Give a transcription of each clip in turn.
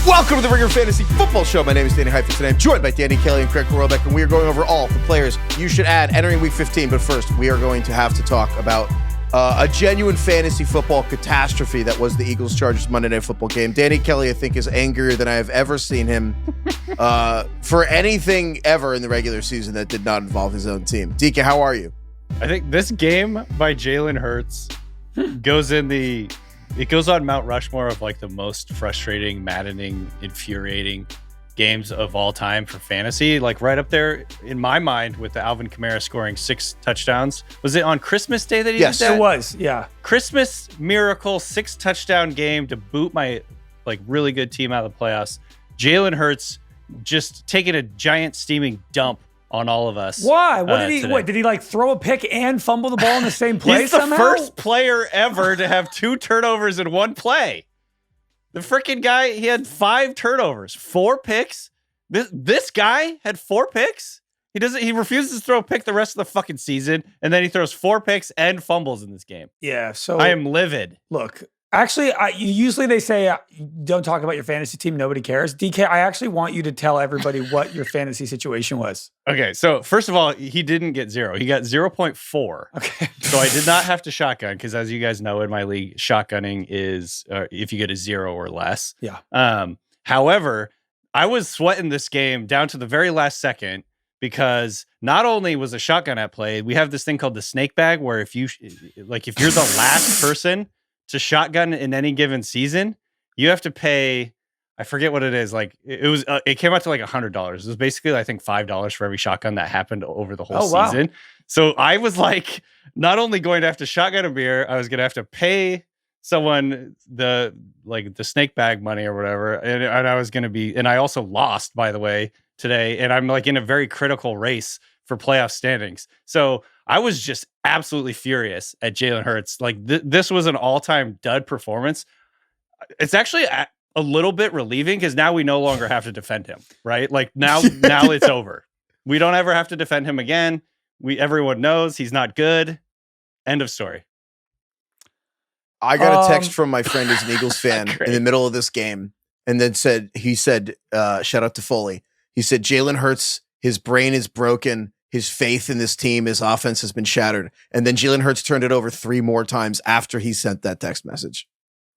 Welcome to the Ringer Fantasy Football Show. My name is Danny Heifetz, and I'm joined by Danny Kelly and Craig Horlbeck, and we are going over all the players you should add entering Week 15. But first, we are going to have to talk about a genuine fantasy football catastrophe that was the Eagles-Chargers Monday Night Football game. Danny Kelly, I think, is angrier than I have ever seen him for anything ever in the regular season that did not involve his own team. DK, how are you? I think this game by Jalen Hurts goes on Mount Rushmore of like the most frustrating, maddening, infuriating games of all time for fantasy. Like right up there in my mind with the Alvin Kamara scoring 6 touchdowns. Was it on Christmas Day that he did that? It was, yeah. Christmas miracle, 6 touchdown game to boot my like really good team out of the playoffs. Jalen Hurts just taking a giant steaming dump on all of us. Why? What did he like throw a pick and fumble the ball in the same play? He's the somehow? first player ever to have 2 turnovers in one play. The freaking guy, he had 5 turnovers, 4 picks. This guy had 4 picks. He refuses to throw a pick the rest of the fucking season, and then he throws 4 picks and fumbles in this game. Yeah, so I am livid. Look, actually, usually they say don't talk about your fantasy team. Nobody cares. DK, I actually want you to tell everybody what your fantasy situation was. Okay, so first of all, he didn't get 0. He got 0.4. Okay. So I did not have to shotgun because, as you guys know, in my league, shotgunning is if you get a 0 or less. Yeah. However, I was sweating this game down to the very last second because not only was a shotgun at play, we have this thing called the snake bag where if you're the last person to shotgun in any given season, you have to pay, I forget what it is. Like it came out to like $100. It was basically, I think, $5 for every shotgun that happened over the whole season. Wow. So I was like, not only going to have to shotgun a beer, I was going to have to pay someone the snake bag money or whatever. And I was going to be, and I also lost, by the way, today. And I'm like in a very critical race for playoff standings. So I was just absolutely furious at Jalen Hurts. Like this was an all-time dud performance. It's actually a little bit relieving because now we no longer have to defend him, right? Like now it's over. We don't ever have to defend him again. Everyone knows he's not good. End of story. I got a text from my friend who's an Eagles fan in the middle of this game, and then he said, shout out to Foley. He said, Jalen Hurts, his brain is broken. His faith in this team, his offense has been shattered. And then Jalen Hurts turned it over 3 more times after he sent that text message.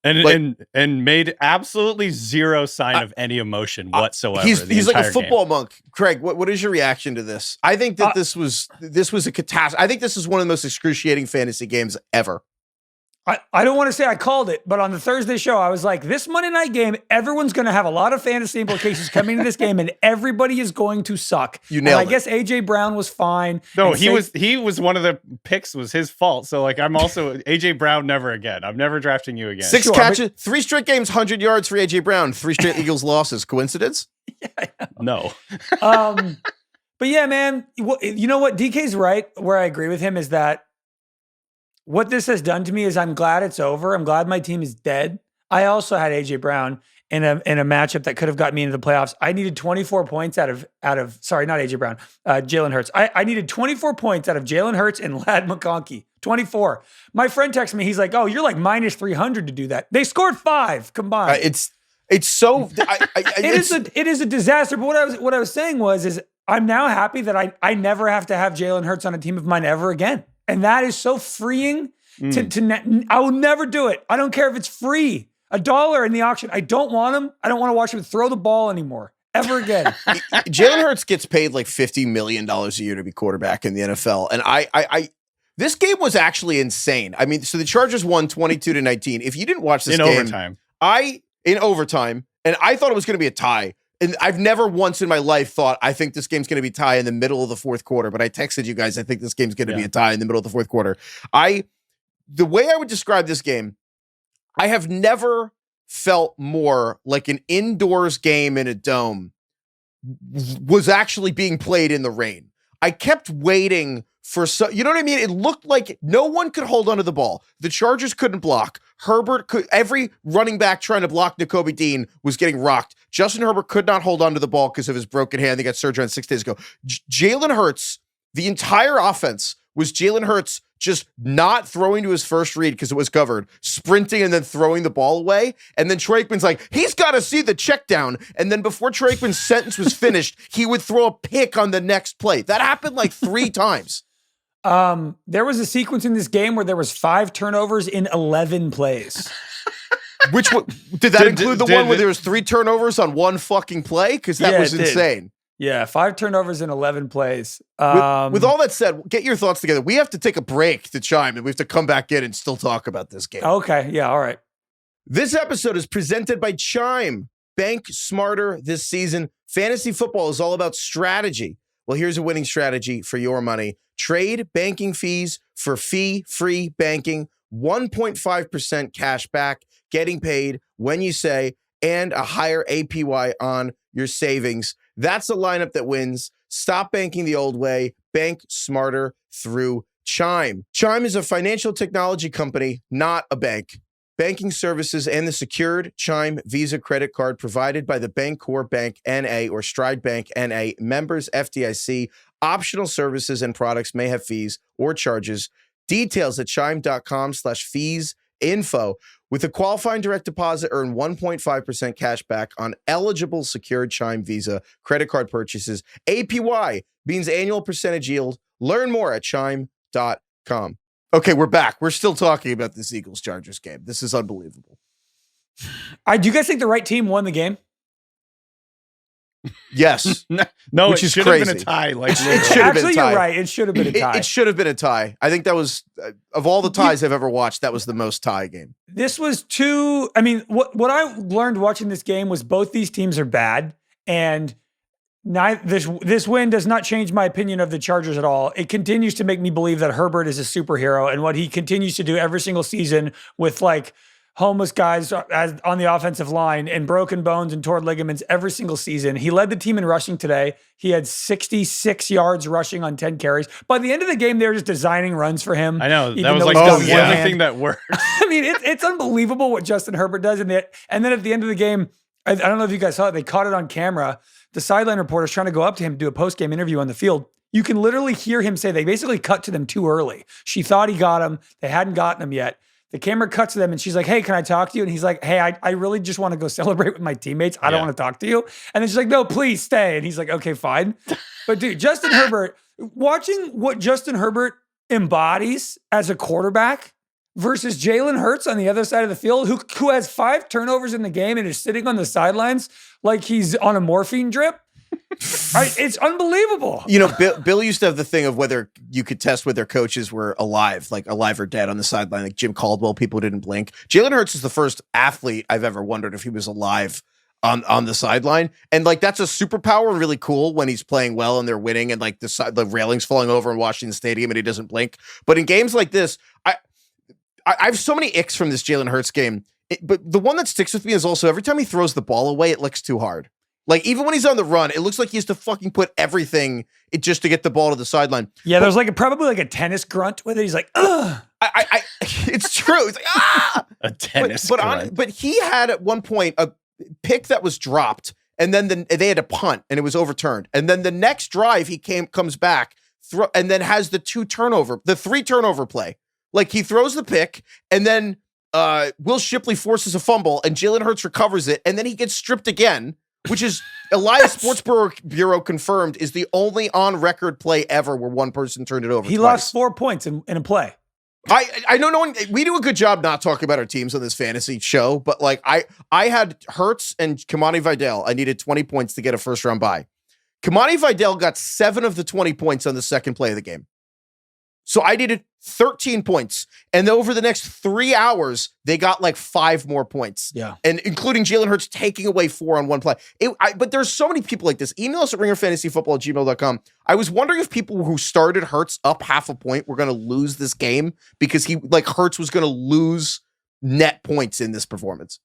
And made absolutely zero sign of any emotion whatsoever. He's like a football monk. Craig, what is your reaction to this? I think that this was a catastrophe. I think this is one of the most excruciating fantasy games ever. I don't want to say I called it, but on the Thursday show, I was like, this Monday night game, everyone's going to have a lot of fantasy implications coming into this game, and everybody is going to suck. You nailed it. I guess AJ Brown was fine. No, he was one of the picks was his fault. So like, I'm also AJ Brown never again. I'm never drafting you again. 6 catches, 3 straight games, 100 yards for AJ Brown, 3 straight Eagles losses. Coincidence? Yeah, no. But yeah, man, you know what? DK's right. Where I agree with him is that what this has done to me is I'm glad it's over. I'm glad my team is dead. I also had AJ Brown in a matchup that could have got me into the playoffs. I needed 24 points out of sorry, not AJ Brown, Jalen Hurts. I needed 24 points out of Jalen Hurts and Ladd McConkey. 24. My friend texted me. He's like, "Oh, you're like minus 300 to do that." They scored 5 combined. It's so. It is a disaster. But what I was saying is I'm now happy that I never have to have Jalen Hurts on a team of mine ever again. And that is so freeing I will never do it. I don't care if it's free. $1 in the auction. I don't want him. I don't want to watch him throw the ball anymore. Ever again. Jalen Hurts gets paid like $50 million a year to be quarterback in the NFL. And I this game was actually insane. I mean, so the Chargers won 22-19. If you didn't watch this game. In overtime. And I thought it was going to be a tie. And I've never once in my life thought, I think this game's going to be a tie in the middle of the 4th quarter. But I texted you guys, I think this game's going to be a tie in the middle of the 4th quarter. The way I would describe this game, I have never felt more like an indoors game in a dome was actually being played in the rain. I kept waiting for you know what I mean? It looked like no one could hold onto the ball. The Chargers couldn't block. Every running back trying to block Nakobe Dean was getting rocked. Justin Herbert could not hold onto the ball because of his broken hand. They got surgery on 6 days ago. Jalen Hurts, the entire offense was Jalen Hurts just not throwing to his first read because it was covered, sprinting and then throwing the ball away. And then Troy Aikman's like, he's got to see the check down. And then before Troy Aikman's sentence was finished, he would throw a pick on the next play. That happened like 3 times. There was a sequence in this game where there was 5 turnovers in 11 plays. Which one, did that include the one where there was 3 turnovers on one fucking play? Because that was insane. Yeah, 5 turnovers in 11 plays. With all that said, get your thoughts together. We have to take a break to chime, and we have to come back in and still talk about this game. Okay, yeah, all right. This episode is presented by Chime. Bank smarter this season. Fantasy football is all about strategy. Well, here's a winning strategy for your money. Trade banking fees for fee-free banking, 1.5% cash back, getting paid when you say, and a higher APY on your savings. That's a lineup that wins. Stop banking the old way. Bank smarter through Chime. Chime is a financial technology company, not a bank. Banking services and the secured Chime Visa credit card provided by the Bancorp Bank N.A. or Stride Bank N.A. members FDIC. Optional services and products may have fees or charges. Details at chime.com/fees info. With a qualifying direct deposit, earn 1.5% cash back on eligible secured Chime Visa credit card purchases. APY means annual percentage yield. Learn more at chime.com. Okay, we're back. We're still talking about this Eagles-Chargers game. This is unbelievable. Do you guys think the right team won the game? Yes. No, which it is should crazy. have been a tie. Like, it should have been a tie. Actually, you're right. It should have been a tie. It should have been a tie. I think that was, of all the ties I've ever watched, that was the most tie game. This was too, I mean, what I learned watching this game was both these teams are bad, and this win does not change my opinion of the Chargers at all. It continues to make me believe that Herbert is a superhero, and what he continues to do every single season with like homeless guys on the offensive line and broken bones and torn ligaments every single season. He led the team in rushing today. He had 66 yards rushing on 10 carries. By the end of the game, they were just designing runs for him. I know. That was like the only thing that worked. I mean, it's unbelievable what Justin Herbert does. And then at the end of the game, I don't know if you guys saw it, they caught it on camera. The sideline reporter's trying to go up to him to do a post-game interview on the field. You can literally hear him say they basically cut to them too early. She thought he got him. They hadn't gotten him yet. The camera cuts to them and she's like, hey, can I talk to you? And he's like, hey, I really just want to go celebrate with my teammates. I don't want to talk to you. And then she's like, no, please stay. And he's like, okay, fine. But dude, Justin Herbert, watching what Justin Herbert embodies as a quarterback versus Jalen Hurts on the other side of the field, who has 5 turnovers in the game and is sitting on the sidelines like he's on a morphine drip. It's unbelievable. You know, Bill used to have the thing of whether you could test whether coaches were alive or dead on the sideline, like Jim Caldwell, people didn't blink. Jalen Hurts is the first athlete I've ever wondered if he was alive on the sideline. And like, that's a superpower and really cool when he's playing well and they're winning and like the railings falling over in Washington Stadium and he doesn't blink. But in games like this, I have so many icks from this Jalen Hurts game. But the one that sticks with me is also every time he throws the ball away, it looks too hard. Like, even when he's on the run, it looks like he has to fucking put everything just to get the ball to the sideline. Yeah, there's probably like a tennis grunt with it. He's like, ugh. It's true. It's like, ah! A tennis grunt. But he had at one point a pick that was dropped, and then they had a punt, and it was overturned. And then the next drive, he comes back, and then has the 3 turnover play. Like, he throws the pick, and then Will Shipley forces a fumble, and Jalen Hurts recovers it, and then he gets stripped again. Which is, Elias Sports Bureau confirmed, is the only on-record play ever where one person turned it over. He lost 4 points in a play. I know we do a good job not talking about our teams on this fantasy show, but like I had Hurts and Kamani Vidal. I needed 20 points to get a first-round bye. Kamani Vidal got 7 of the 20 points on the second play of the game. So I needed 13 points. And over the next 3 hours, they got like 5 more points. Yeah. And including Jalen Hurts taking away 4 on one play. But there's so many people like this. Email us at ringerfantasyfootball@gmail.com. I was wondering if people who started Hurts up half a point were going to lose this game because Hurts was going to lose net points in this performance.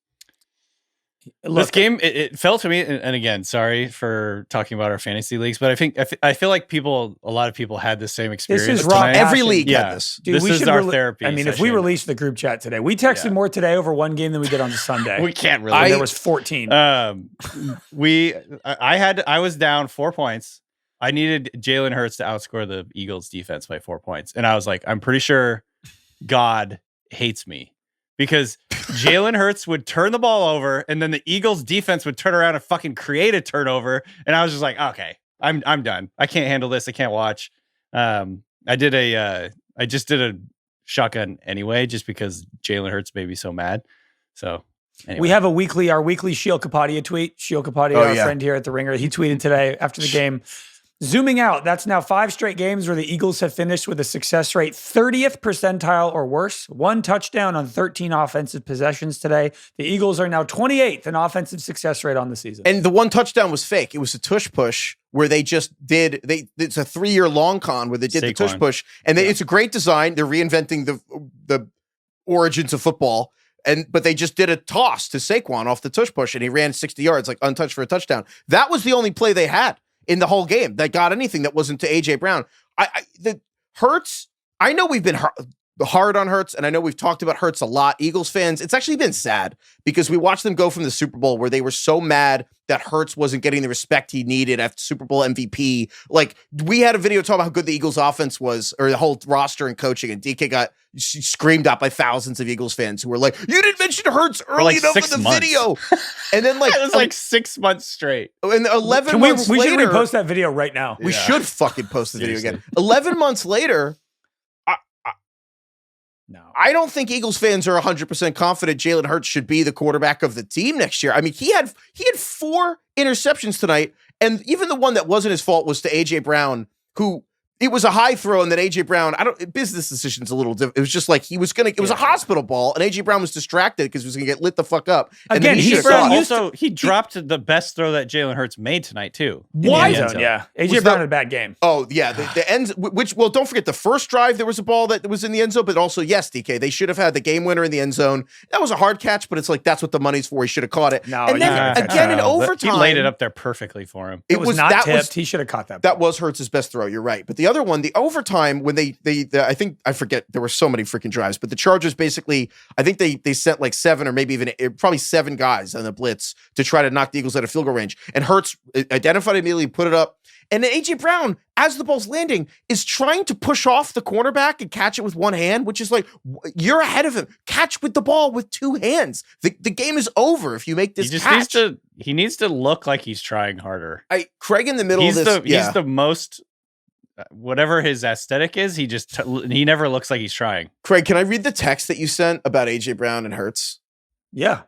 This game, it felt to me, and again, sorry for talking about our fantasy leagues, but I feel like a lot of people had the same experience. This is raw. Every league had this. Dude, this is our therapy. I mean, if we released the group chat today, we texted more today over one game than we did on Sunday. We can't really. There was 14. I was down 4 points. I needed Jalen Hurts to outscore the Eagles defense by 4 points. And I was like, I'm pretty sure God hates me because Jalen Hurts would turn the ball over and then the Eagles defense would turn around and fucking create a turnover. And I was just like, okay, I'm done. I can't handle this. I can't watch. I just did a shotgun anyway, just because Jalen Hurts made me so mad. So anyway. We have our weekly Shough Kapadia tweet. Shough Kapadia, friend here at The Ringer. He tweeted today after the game. Zooming out, that's now 5 straight games where the Eagles have finished with a success rate 30th percentile or worse. 1 touchdown on 13 offensive possessions today. The Eagles are now 28th in offensive success rate on the season. And the 1 touchdown was fake. It was a tush push where they just did. It's a 3-year long con where they did the tush push, and it's a great design. They're reinventing the origins of football. But they just did a toss to Saquon off the tush push, and he ran 60 yards, like untouched for a touchdown. That was the only play they had in the whole game that got anything that wasn't to AJ Brown. Hurts, I know we've been hard on Hurts, and I know we've talked about Hurts a lot. Eagles fans, it's actually been sad because we watched them go from the Super Bowl where they were so mad that Hurts wasn't getting the respect he needed after Super Bowl MVP. Like, we had a video talking about how good the Eagles offense was, or the whole roster and coaching, and DK got screamed at by thousands of Eagles fans who were like, you didn't mention Hurts early enough in the video. And then it was like 6 months straight. And 11 months later. We should repost that video right now. We should fucking post the video again. 11 months later, no, I don't think Eagles fans are 100% confident Jalen Hurts should be the quarterback of the team next year. I mean, he had 4 interceptions tonight, and even the one that wasn't his fault was to AJ Brown, who it was a high throw, and then AJ Brown, business decisions a little different. It was just like it was a hospital ball, and AJ Brown was distracted because he was going to get lit the fuck up. And again, he dropped the best throw that Jalen Hurts made tonight too. Why? Yeah, AJ Brown had a bad game. Oh yeah, the ends. Don't forget the first drive. There was a ball that was in the end zone, but also yes, DK, they should have had the game winner in the end zone. That was a hard catch, but it's like that's what the money's for. He should have caught it. No, and then again in overtime, he laid it up there perfectly for him. It was not tipped. He should have caught that ball. That was Hurts' best throw. You're right, but the other one, the overtime. When I forget, there were so many freaking drives, but the Chargers basically, I think they sent like 7 or maybe even probably 7 guys on the blitz to try to knock the Eagles out of field goal range. And Hurts identified immediately, put it up. And then AJ Brown, as the ball's landing, is trying to push off the cornerback and catch it with one hand, which is like, you're ahead of him. Catch with the ball with 2 hands. The game is over if you make this catch. He needs to look like he's trying harder. Craig in the middle of this. He's the most... Whatever his aesthetic is, he never looks like he's trying. Craig, can I read the text that you sent about AJ Brown and Hurts? Yeah.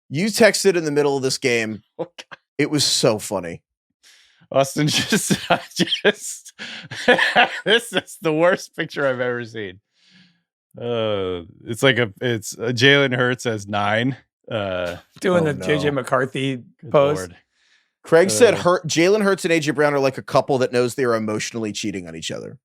You texted in the middle of this game. It was so funny. Austin this is the worst picture I've ever seen. It's Jalen Hurts as 9. Doing the JJ McCarthy pose. Lord. Craig said Jalen Hurts and AJ Brown are like a couple that knows they are emotionally cheating on each other.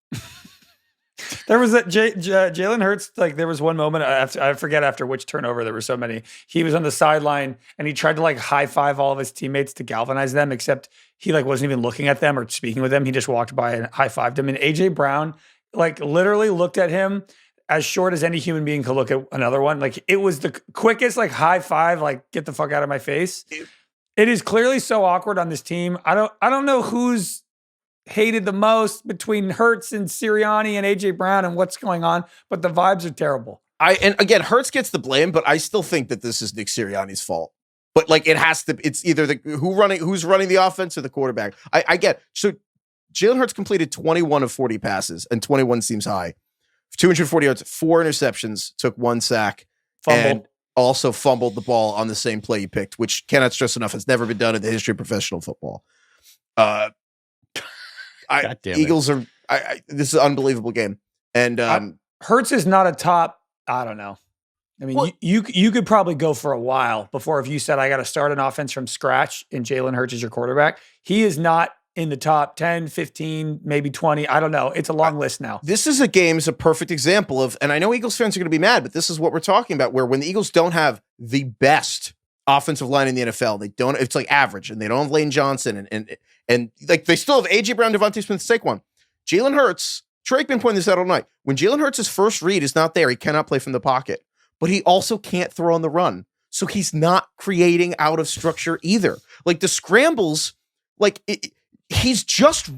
There was that Jalen Hurts, like there was one moment, I forget after which turnover, there were so many. He was on the sideline and he tried to like high five all of his teammates to galvanize them, except he like wasn't even looking at them or speaking with them. He just walked by and high fived him. And AJ Brown like literally looked at him as short as any human being could look at another one. Like it was the quickest like high five, like get the fuck out of my face. It is clearly so awkward on this team. I don't know who's hated the most between Hurts and Sirianni and AJ Brown and what's going on, but the vibes are terrible. And again, Hurts gets the blame, but I still think that this is Nick Sirianni's fault. But like it's either who's running the offense or the quarterback. I get so Jalen Hurts completed 21 of 40 passes, and 21 seems high. 240 yards, 4 interceptions, took 1 sack, and also fumbled the ball on the same play he picked, which cannot stress enough has never been done in the history of professional football. Eagles are. This is an unbelievable game, and Hurts is not a top. I don't know. I mean, you could probably go for a while before if you said I got to start an offense from scratch and Jalen Hurts is your quarterback. He is not in the top 10, 15, maybe 20. I don't know. It's a long list now. This is a perfect example of, and I know Eagles fans are going to be mad, but this is what we're talking about, where when the Eagles don't have the best offensive line in the NFL, it's like average, and they don't have Lane Johnson, and like they still have AJ Brown, Devontae Smith, Saquon. Jalen Hurts, Trake's been pointing this out all night. When Jalen Hurts' first read is not there, he cannot play from the pocket, but he also can't throw on the run. So he's not creating out of structure either. Like the scrambles, he's just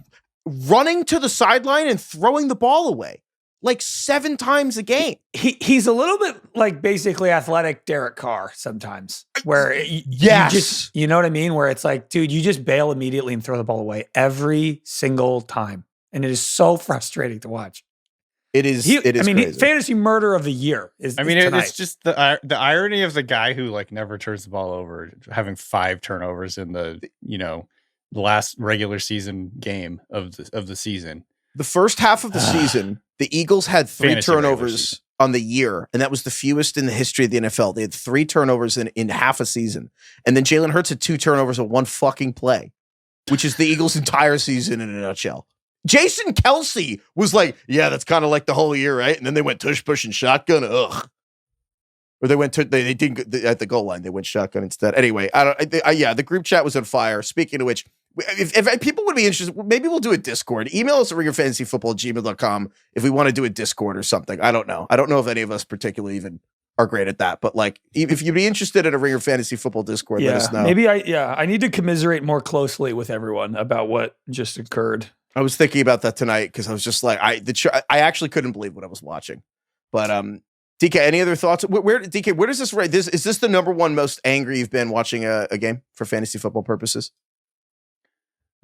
running to the sideline and throwing the ball away like 7 times a game. He's a little bit like basically athletic Derek Carr sometimes, where you know what I mean? Where it's like, dude, you just bail immediately and throw the ball away every single time. And it is so frustrating to watch. It is crazy. Fantasy murder of the year is tonight. It's just the irony of the guy who like never turns the ball over, having 5 turnovers in the last regular season game of the season. The first half of the season, the Eagles had 3 turnovers on the year, and that was the fewest in the history of the NFL. They had 3 turnovers in half a season. And then Jalen Hurts had 2 turnovers on 1 fucking play, which is the Eagles' entire season in a nutshell. Jason Kelsey was like, yeah, that's kind of like the whole year, right? And then they went tush, push, and shotgun. Ugh. Or they didn't at the goal line. They went shotgun instead. Anyway, the group chat was on fire. Speaking of which, if people would be interested, maybe we'll do a Discord. Email us at ringerfantasyfootball@gmail.com if we want to do a Discord or something. I don't know. I don't know if any of us particularly even are great at that. But like, if you'd be interested in a Ringer Fantasy Football Discord, let us know. Maybe I need to commiserate more closely with everyone about what just occurred. I was thinking about that tonight because I was just like, I actually couldn't believe what I was watching. But DK, any other thoughts? Where does this rate? Is this the number one most angry you've been watching a game for fantasy football purposes?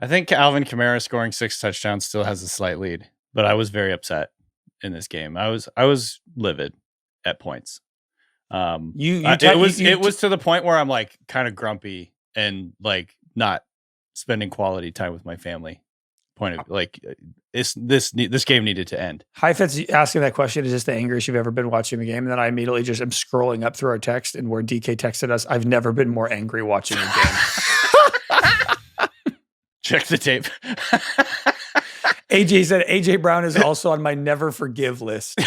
I think Alvin Kamara scoring 6 touchdowns still has a slight lead, but I was very upset in this game. I was livid at points. It was to the point where I'm like kind of grumpy and like not spending quality time with my family. Point of like this game needed to end. Heifetz asking that question, is this the angriest you've ever been watching a game? And then I immediately just am scrolling up through our text and where DK texted us, I've never been more angry watching a game. Check the tape. AJ said AJ Brown is also on my never forgive list.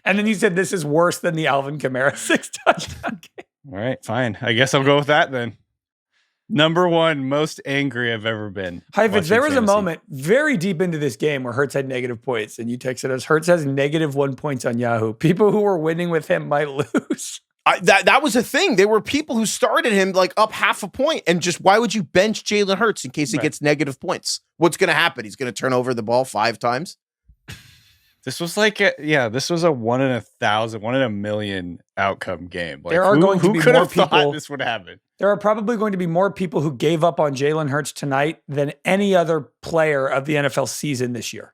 And then you said this is worse than the Alvin Kamara 6 touchdown game. All right, fine. I guess I'll go with that then. Number one, most angry I've ever been. Heifetz, there was a moment very deep into this game where Hurts had negative points, and you texted us, Hurts has -1 points on Yahoo. People who were winning with him might lose. That was a thing. There were people who started him like up 0.5 point, and just why would you bench Jalen Hurts in case he gets negative points? What's going to happen? He's going to turn over the ball 5 times? This was like, this was a 1 in 1,000, 1 in a million outcome game. Like, there are going to be more people. This would happen. There are probably going to be more people who gave up on Jalen Hurts tonight than any other player of the NFL season this year.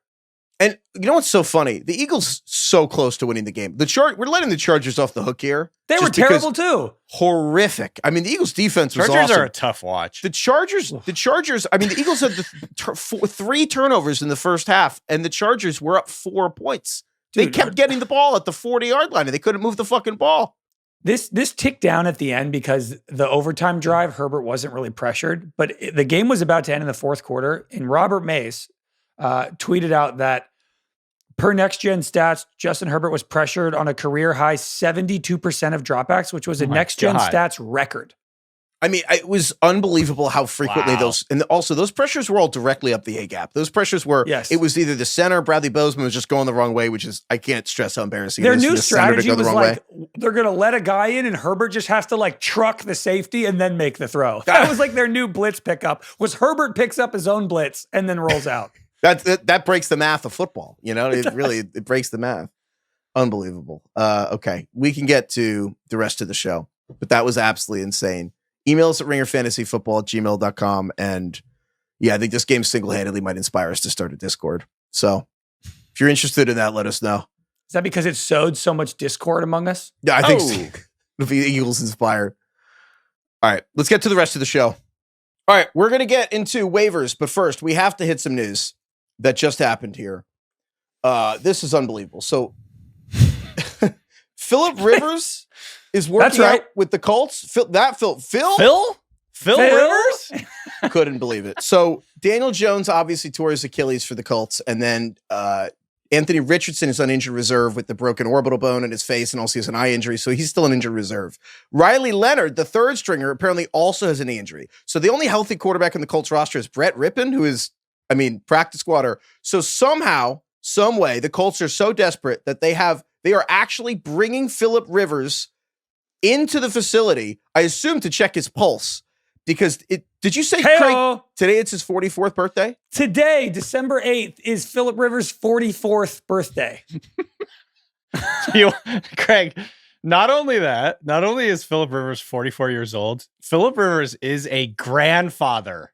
And you know what's so funny? The Eagles so close to winning the game. We're letting the Chargers off the hook here. They were terrible too. Horrific. I mean, the Eagles defense was Chargers awesome. are a tough watch. The Chargers, I mean, the Eagles had 3 turnovers in the first half, and the Chargers were up 4 points. They kept getting the ball at the 40-yard line, and they couldn't move the fucking ball. This ticked down at the end because the overtime drive, Herbert wasn't really pressured, but the game was about to end in the fourth quarter, and Robert Mace tweeted out that per Next Gen Stats, Justin Herbert was pressured on a career high 72% of dropbacks, which was a Next Gen Stats record. I mean, it was unbelievable how frequently those pressures were all directly up the A-gap. Those pressures were, it was either the center, Bradley Bozeman was just going the wrong way, which is, I can't stress how embarrassing it is. Their new strategy was like, they're going to let a guy in and Herbert just has to like truck the safety and then make the throw. That was like their new blitz pickup, was Herbert picks up his own blitz and then rolls out. That breaks the math of football. You know, it breaks the math. Unbelievable. Okay, we can get to the rest of the show, but that was absolutely insane. Email us at ringerfantasyfootball@gmail.com. And yeah, I think this game single-handedly might inspire us to start a Discord. So if you're interested in that, let us know. Is that because it sowed so much discord among us? Yeah, I think so. If the Eagles inspire. All right, let's get to the rest of the show. All right, we're going to get into waivers, but first we have to hit some news that just happened here. This is unbelievable. So Phillip Rivers is working out with the Colts. Phil Rivers? Couldn't believe it. So Daniel Jones obviously tore his Achilles for the Colts, and then Anthony Richardson is on injured reserve with the broken orbital bone in his face, and also has an eye injury, so he's still on injured reserve. Riley Leonard, the third stringer, apparently also has an knee injury. So the only healthy quarterback in the Colts roster is Brett Rippon, who is, practice squatter. So somehow, some way, the Colts are so desperate that they are actually bringing Phillip Rivers into the facility, I assume to check his pulse, because did you say Hey-o. Craig, today it's his 44th birthday? Today, December 8th, is Philip Rivers' 44th birthday. Craig, not only is Philip Rivers 44 years old, Philip Rivers is a grandfather.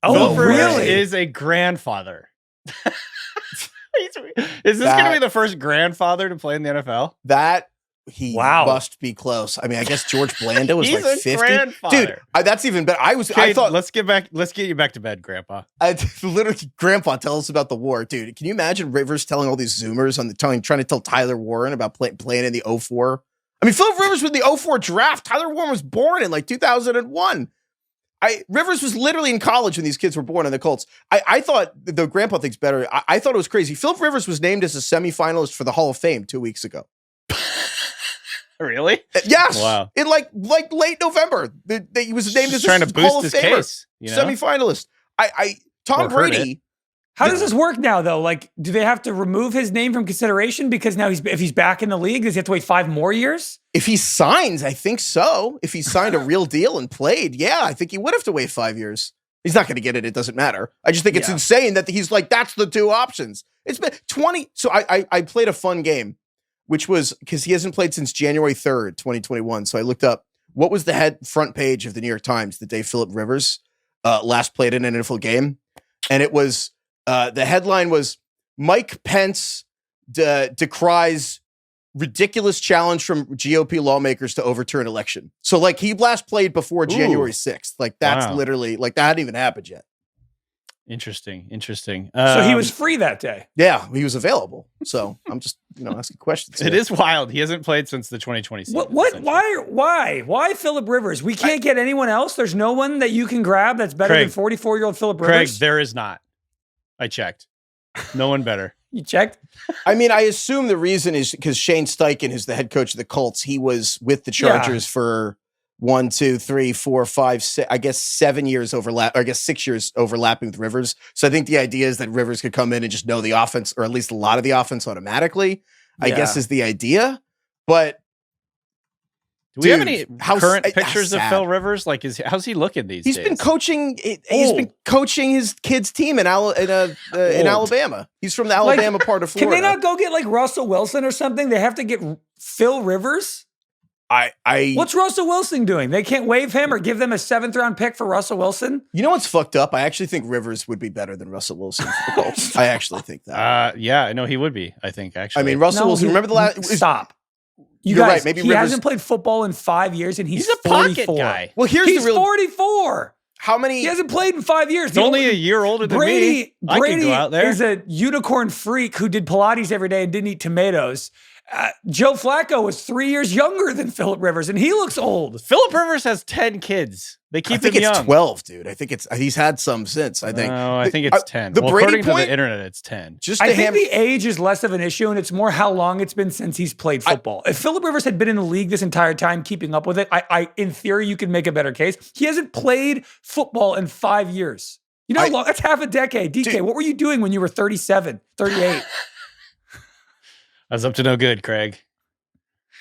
Oh, Philip Rivers really? is a grandfather. Is this going to be the first grandfather to play in the NFL? That he must be close. I mean, I guess George Blanda was He's like a 50. grandfather. Dude, that's even better. Okay, I thought let's get you back to bed, Grandpa. Literally, Grandpa, tell us about the war, dude. Can you imagine Rivers telling all these Zoomers on the trying to tell Tyler Warren about playing in the 04? I mean, Philip Rivers was in the 04 draft. Tyler Warren was born in like 2001. Rivers was literally in college when these kids were born in the Colts. I thought the Grandpa thing's better. I thought it was crazy. Philip Rivers was named as a semifinalist for the Hall of Fame 2 weeks ago. Really? Yes. Wow. In like late November, he was named as trying a to boost Hall of his Famer, case, semifinalist. Tom Brady. How does this work now, though? Like, do they have to remove his name from consideration because now if he's back in the league, does he have to wait 5 more years? If he signs, I think so. If he signed a real deal and played, yeah, I think he would have to wait 5 years. He's not going to get it. It doesn't matter. I just think it's insane that he's like, that's the two options. It's been 20. So I played a fun game, which was because he hasn't played since January 3rd, 2021. So I looked up what was the front page of the New York Times the day Philip Rivers last played in an NFL game. And it was, the headline was Mike Pence decries ridiculous challenge from GOP lawmakers to overturn election. So like he last played before January 6th. Like that's literally like that hadn't even happened yet. Interesting. So he was free that day. Yeah, he was available. So I'm just, asking questions. It is wild. He hasn't played since the 2020 season. What? Why Philip Rivers? We can't get anyone else. There's no one that you can grab that's better than 44-year-old Philip Rivers. Craig, there is not. I checked. No one better. You checked? I mean, I assume the reason is because Shane Steichen, who's the head coach of the Colts, he was with the Chargers for 1, 2, 3, 4, 5, 6, I guess 7 years overlap, or I guess 6 years overlapping with Rivers. So I think the idea is that Rivers could come in and just know the offense, or at least a lot of the offense automatically, I guess is the idea. But do we have any current pictures of Phil Rivers? Like, how's he looking these days? He's been coaching his kids' team in Alabama. He's from the Alabama part of Florida. Can they not go get like Russell Wilson or something? They have to get Phil Rivers? What's Russell Wilson doing? They can't waive him or give them a 7th round pick for Russell Wilson? You know what's fucked up? I actually think Rivers would be better than Russell Wilson for the Colts. I actually think that. Yeah, I know he would be. I think actually. I mean, Russell Wilson. Remember the last? Stop. You're guys, right. Maybe he Rivers hasn't played football in 5 years, and he's a 44. pocket guy. Well, he's 44. How many? He hasn't played in 5 years. He's only a year older than me. I could go out there. Is a unicorn freak who did Pilates every day and didn't eat tomatoes. Joe Flacco was 3 years younger than Philip Rivers, and he looks old. Philip Rivers has 10 kids. They keep him young. I think it's 12, dude. I think he's had some since. I think. No, I think it's 10. According to the internet, it's 10. I think the age is less of an issue, and it's more how long it's been since he's played football. If Philip Rivers had been in the league this entire time, keeping up with it, I in theory, you could make a better case. He hasn't played football in 5 years. You know how long? That's half a decade. DK, dude, what were you doing when you were 37, 38? I was up to no good, Craig.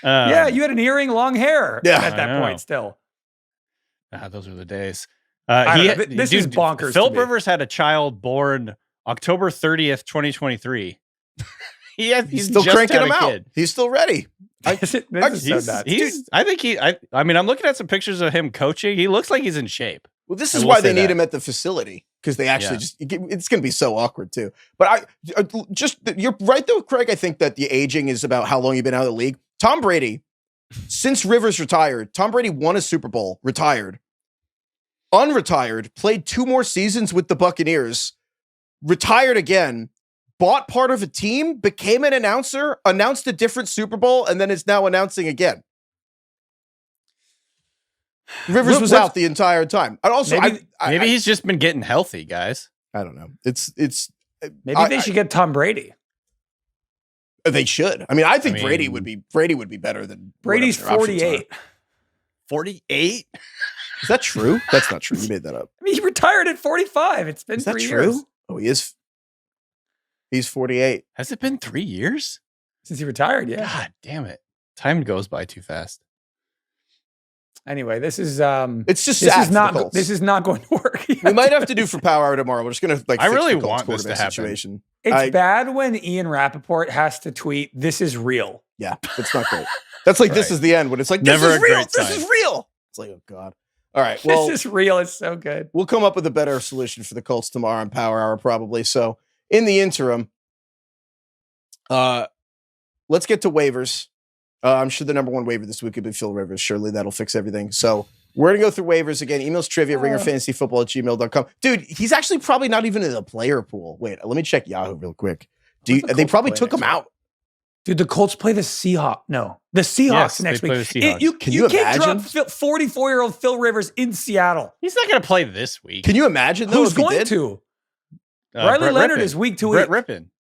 Yeah, you had an earring, long hair at that point still. Those were the days. This is bonkers. Philip Rivers had a child born October 30th, 2023. He's still just cranking had him a out. kid. He's still ready. This is so nuts. I mean, I'm looking at some pictures of him coaching. He looks like he's in shape. Well, this is why they need him at the facility, because they actually it's going to be so awkward too. But you're right though, Craig. I think that the aging is about how long you've been out of the league. Tom Brady, since Rivers retired, Tom Brady won a Super Bowl, retired, unretired, played 2 more seasons with the Buccaneers, retired again, bought part of a team, became an announcer, announced a different Super Bowl, and then is now announcing again. Rivers was out the entire time. And also, maybe he's just been getting healthy, guys. I don't know. Maybe they should get Tom Brady. They should. I mean, I think Brady would be better than Brady's 48. 48? Is that true? That's not true. You made that up. I mean, he retired at 45. It's been 3 years. True? Oh, he is. He's 48. Has it been 3 years since he retired? Yeah. God damn it! Time goes by too fast. Anyway, this is it's just this sad is not for the Colts. this is not going to work. We might have to do for Power Hour tomorrow. We're just gonna I fix really the Colts want this to quarterback happen. situation. It's bad when Ian Rappaport has to tweet, "This is real." Yeah, it's not great. That's like this is the end when it's like this Never is a real. great This sign. is real. It's like, oh God. All right. Well, This is real. It's so good. we'll come up with a better solution for the Colts tomorrow on Power Hour, probably. So in the interim, let's get to waivers. I'm sure the number one waiver this week could be Phil Rivers. Surely that'll fix everything. So we're going to go through waivers again. Emails trivia, ringerfantasyfootball@gmail.com. Dude, he's actually probably not even in the player pool. Wait, let me check Yahoo real quick. They probably took him out. Dude, the Colts play the Seahawks. No, the Seahawks next they play week. the Seahawks. Can you can't imagine? drop 44-year-old Phil Rivers in Seattle. He's not going to play this week. Can you imagine though? Who's if he going did? to? Riley Brett Leonard Rippon. is week to Brett week. Rippon.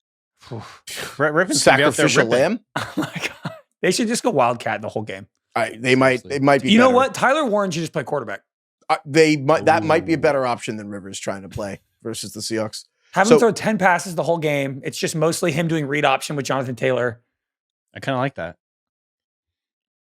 Brett Rippon's gonna be out there Sacrificial ripping. lamb. Oh my God. They should just go Wildcat the whole game. They might. It might be. You know better. what? Tyler Warren should just play quarterback. That might be a better option than Rivers trying to play versus the Seahawks. Have him throw 10 passes the whole game. It's just mostly him doing read option with Jonathan Taylor. I kind of like that.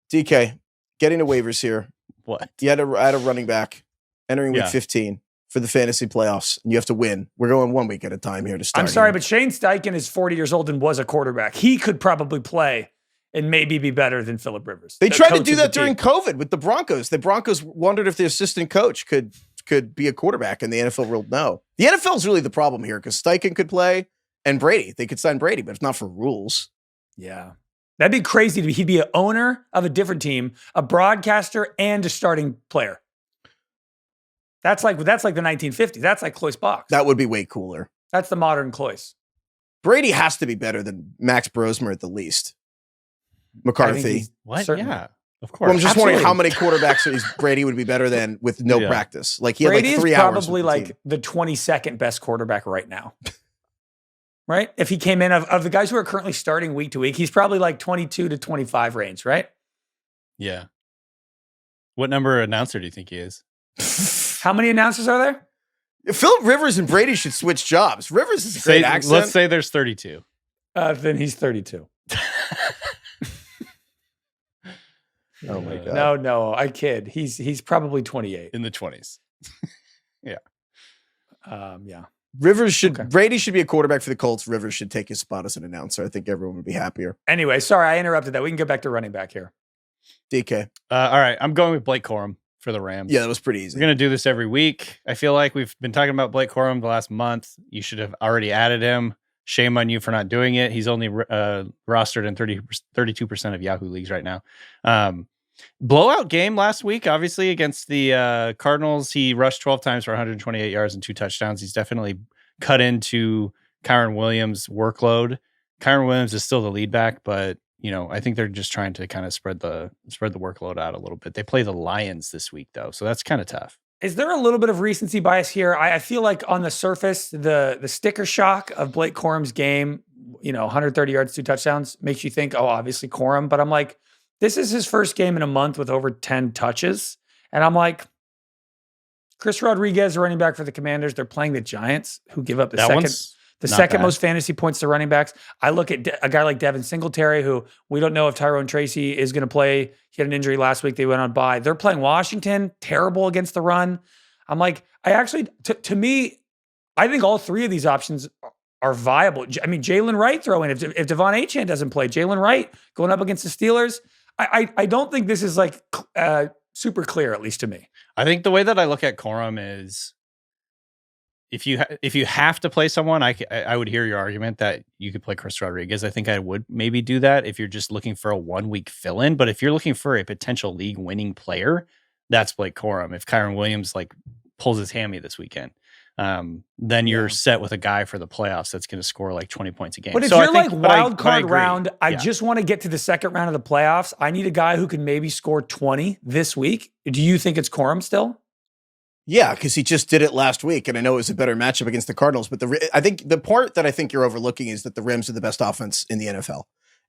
DK, getting to waivers here. What? You had a running back entering week 15 for the fantasy playoffs, and you have to win. We're going 1 week at a time here to start. I'm sorry, here. but Shane Steichen is 40 years old and was a quarterback. He could probably play and maybe be better than Phillip Rivers. They the tried to coach do of the that during team. COVID with the Broncos. The Broncos wondered if the assistant coach could be a quarterback, and the NFL ruled no. The NFL is really the problem here because Steichen could play and Brady. They could sign Brady, but it's not for rules. Yeah. That'd be crazy to be. He'd be an owner of a different team, a broadcaster, and a starting player. That's like the 1950s. That's like Cloyce Box. That would be way cooler. That's the modern Cloyce. Brady has to be better than Max Brosmer at the least. McCarthy. What? Certainly. Yeah, of course. Well, I'm just wondering Absolutely. how many quarterbacks Brady would be better than with no Yeah. practice. Like he had Brady like 3 is hours. probably with the like team. the 22nd best quarterback right now. Right? If he came in of the guys who are currently starting week to week, he's probably like 22 to 25 range, right? Yeah. What number announcer do you think he is? How many announcers are there? Philip Rivers and Brady should switch jobs. Rivers is a great accent. Let's say there's 32. Then he's 32. Oh my God. No, I kid. He's probably 28. In the 20s. Yeah. Rivers should Okay. Brady should be a quarterback for the Colts. Rivers should take his spot as an announcer. I think everyone would be happier. Anyway, sorry, I interrupted that. We can get back to running back here. DK. All right, I'm going with Blake Corum for the Rams. Yeah, that was pretty easy. We're going to do this every week. I feel like we've been talking about Blake Corum the last month. You should have already added him. Shame on you for not doing it. He's only rostered in 32% of Yahoo leagues right now. Blowout game last week, obviously, against the Cardinals. He rushed 12 times for 128 yards and 2 touchdowns. He's definitely cut into Kyren Williams' workload. Kyren Williams is still the lead back, but I think they're just trying to kind of spread the workload out a little bit. They play the Lions this week, though, so that's kind of tough. Is there a little bit of recency bias here? I feel like on the surface, the sticker shock of Blake Corum's game, 130 yards, 2 touchdowns, makes you think, oh, obviously Corum. But I'm like, this is his first game in a month with over 10 touches. And I'm like, Chris Rodriguez, running back for the Commanders, they're playing the Giants, who give up the second most fantasy points to running backs. I look at a guy like Devin Singletary, who we don't know if Tyrone Tracy is going to play. He had an injury last week. They went on bye. They're playing Washington, terrible against the run. I'm like, to me, I think all 3 of these options are viable. I mean, Jalen Wright throw in. If Devon Achane doesn't play, Jalen Wright going up against the Steelers. I don't think this is like super clear, at least to me. I think the way that I look at Corum is if you have to play someone, I would hear your argument that you could play Chris Rodriguez. I think I would maybe do that if you're just looking for a 1 week fill-in. But if you're looking for a potential league winning player, that's Blake Corum. If Kyren Williams pulls his hammy this weekend, then you're set with a guy for the playoffs that's going to score like 20 points a game. But if you're wild card round, I just want to get to the second round of the playoffs. I need a guy who can maybe score 20 this week. Do you think it's Corum still? Yeah, because he just did it last week, and I know it was a better matchup against the Cardinals. But I think the part that I think you're overlooking is that the Rams are the best offense in the NFL,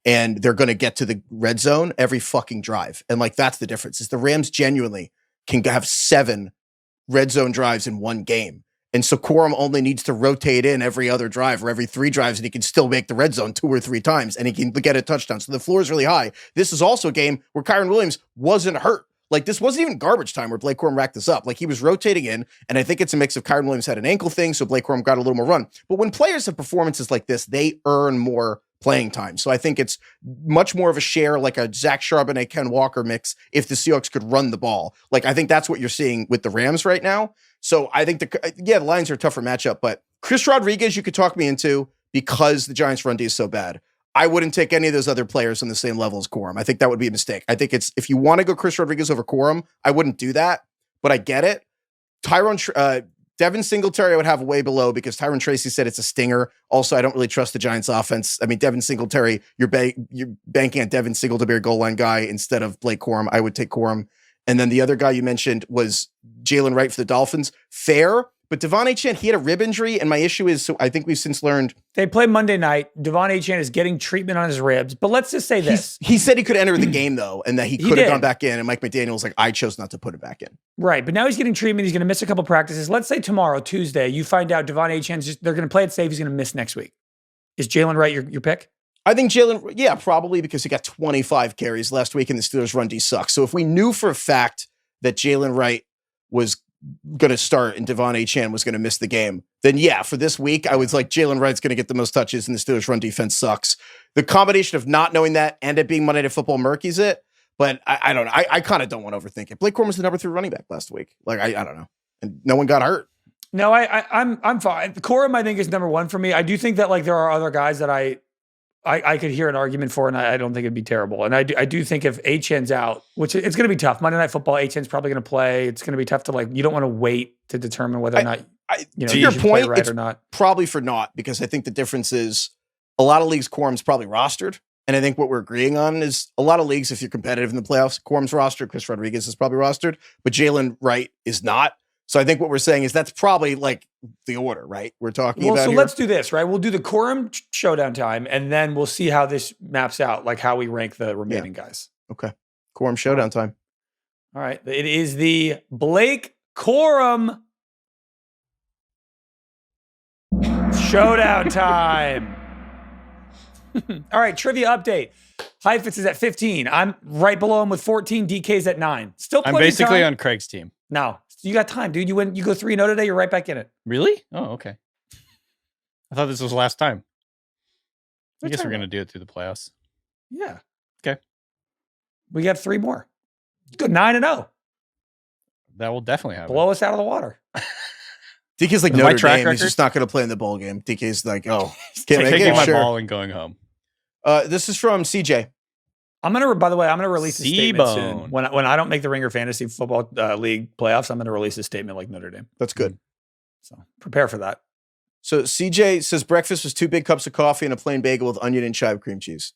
and they're going to get to the red zone every fucking drive. And that's the difference. Is the Rams genuinely can have 7 red zone drives in one game. And so Corum only needs to rotate in every other drive or every 3 drives, and he can still make the red zone 2 or 3 times, and he can get a touchdown. So the floor is really high. This is also a game where Kyren Williams wasn't hurt. Like, this wasn't even garbage time where Blake Corum racked this up. Like, he was rotating in, and I think it's a mix of Kyren Williams had an ankle thing, so Blake Corum got a little more run. But when players have performances like this, they earn more playing time. So I think it's much more of a share, like a Zach Charbonnet, Ken Walker mix, if the Seahawks could run the ball. Like, I think that's what you're seeing with the Rams right now. So I think the Lions are a tougher matchup, but Chris Rodriguez, you could talk me into because the Giants' run D is so bad. I wouldn't take any of those other players on the same level as Corum. I think that would be a mistake. I think if you want to go Chris Rodriguez over Corum, I wouldn't do that, but I get it. Devin Singletary I would have way below because Tyrone Tracy said it's a stinger. Also, I don't really trust the Giants offense. I mean, Devin Singletary, you're banking on Devin Singletary, goal line guy, instead of Blake Corum. I would take Corum. And then the other guy you mentioned was Jaylen Wright for the Dolphins. Fair. But Devon Achane, he had a rib injury, and my issue is, so I think we've since learned. They play Monday night. Devon Achane is getting treatment on his ribs. But let's just say this. He said he could enter the game, though, and that he could have gone back in, and Mike McDaniel was like, I chose not to put it back in. Right, but now he's getting treatment. He's going to miss a couple practices. Let's say tomorrow, Tuesday, you find out Devon Achane's they're going to play it safe. He's going to miss next week. Is Jaylen Wright your pick? I think Jaylen, yeah, probably, because he got 25 carries last week, and the Steelers' run D sucks. So if we knew for a fact that Jaylen Wright was going to start and Devon Achane was going to miss the game, then yeah, for this week, I was like, Jaylen Wright's going to get the most touches and the Steelers run defense sucks. The combination of not knowing that and it being Monday Night Football murkies it, but I don't know. I kind of don't want to overthink it. Blake Corum was the number 3 running back last week. Like, I don't know. And no one got hurt. No, I'm fine. Corum, I think, is number 1 for me. I do think that like there are other guys that I could hear an argument for, and I don't think it'd be terrible. And I do think if Achane's out, which it's going to be tough. Monday Night Football, Achane's probably going to play. It's going to be tough to like. You don't want to wait to determine whether or not to your point, right it's or not. Probably for not, because I think the difference is a lot of leagues Corum's probably rostered, and I think what we're agreeing on is a lot of leagues, if you're competitive in the playoffs, Corum's rostered, Chris Rodriguez is probably rostered, but Jaylen Wright is not. So I think what we're saying is that's probably like the order, right? We're talking about. So here. let's do this, right? We'll do the Corum showdown time, and then we'll see how this maps out, like how we rank the remaining guys. Okay. Corum showdown time. All right. It is the Blake Corum showdown time. All right. Trivia update. Heifetz is at 15. I'm right below him with 14. DK's at 9. Still plenty I'm basically time. on Craig's team. No. You got time, dude. You go 3-0 today. You're right back in it. Really? Oh, okay. I thought this was last time. I guess we're going to do it through the playoffs. Yeah. Okay. We got 3 more. Go 9-0. That will definitely happen. Blow us out of the water. DK's like Notre Dame. He's just not going to play in the bowl game. DK's like, taking my ball and going home. This is from CJ. By the way, I'm gonna release a statement soon. When I don't make the Ringer Fantasy Football League playoffs, I'm gonna release a statement like Notre Dame. That's good. So prepare for that. So CJ says breakfast was 2 big cups of coffee and a plain bagel with onion and chive cream cheese.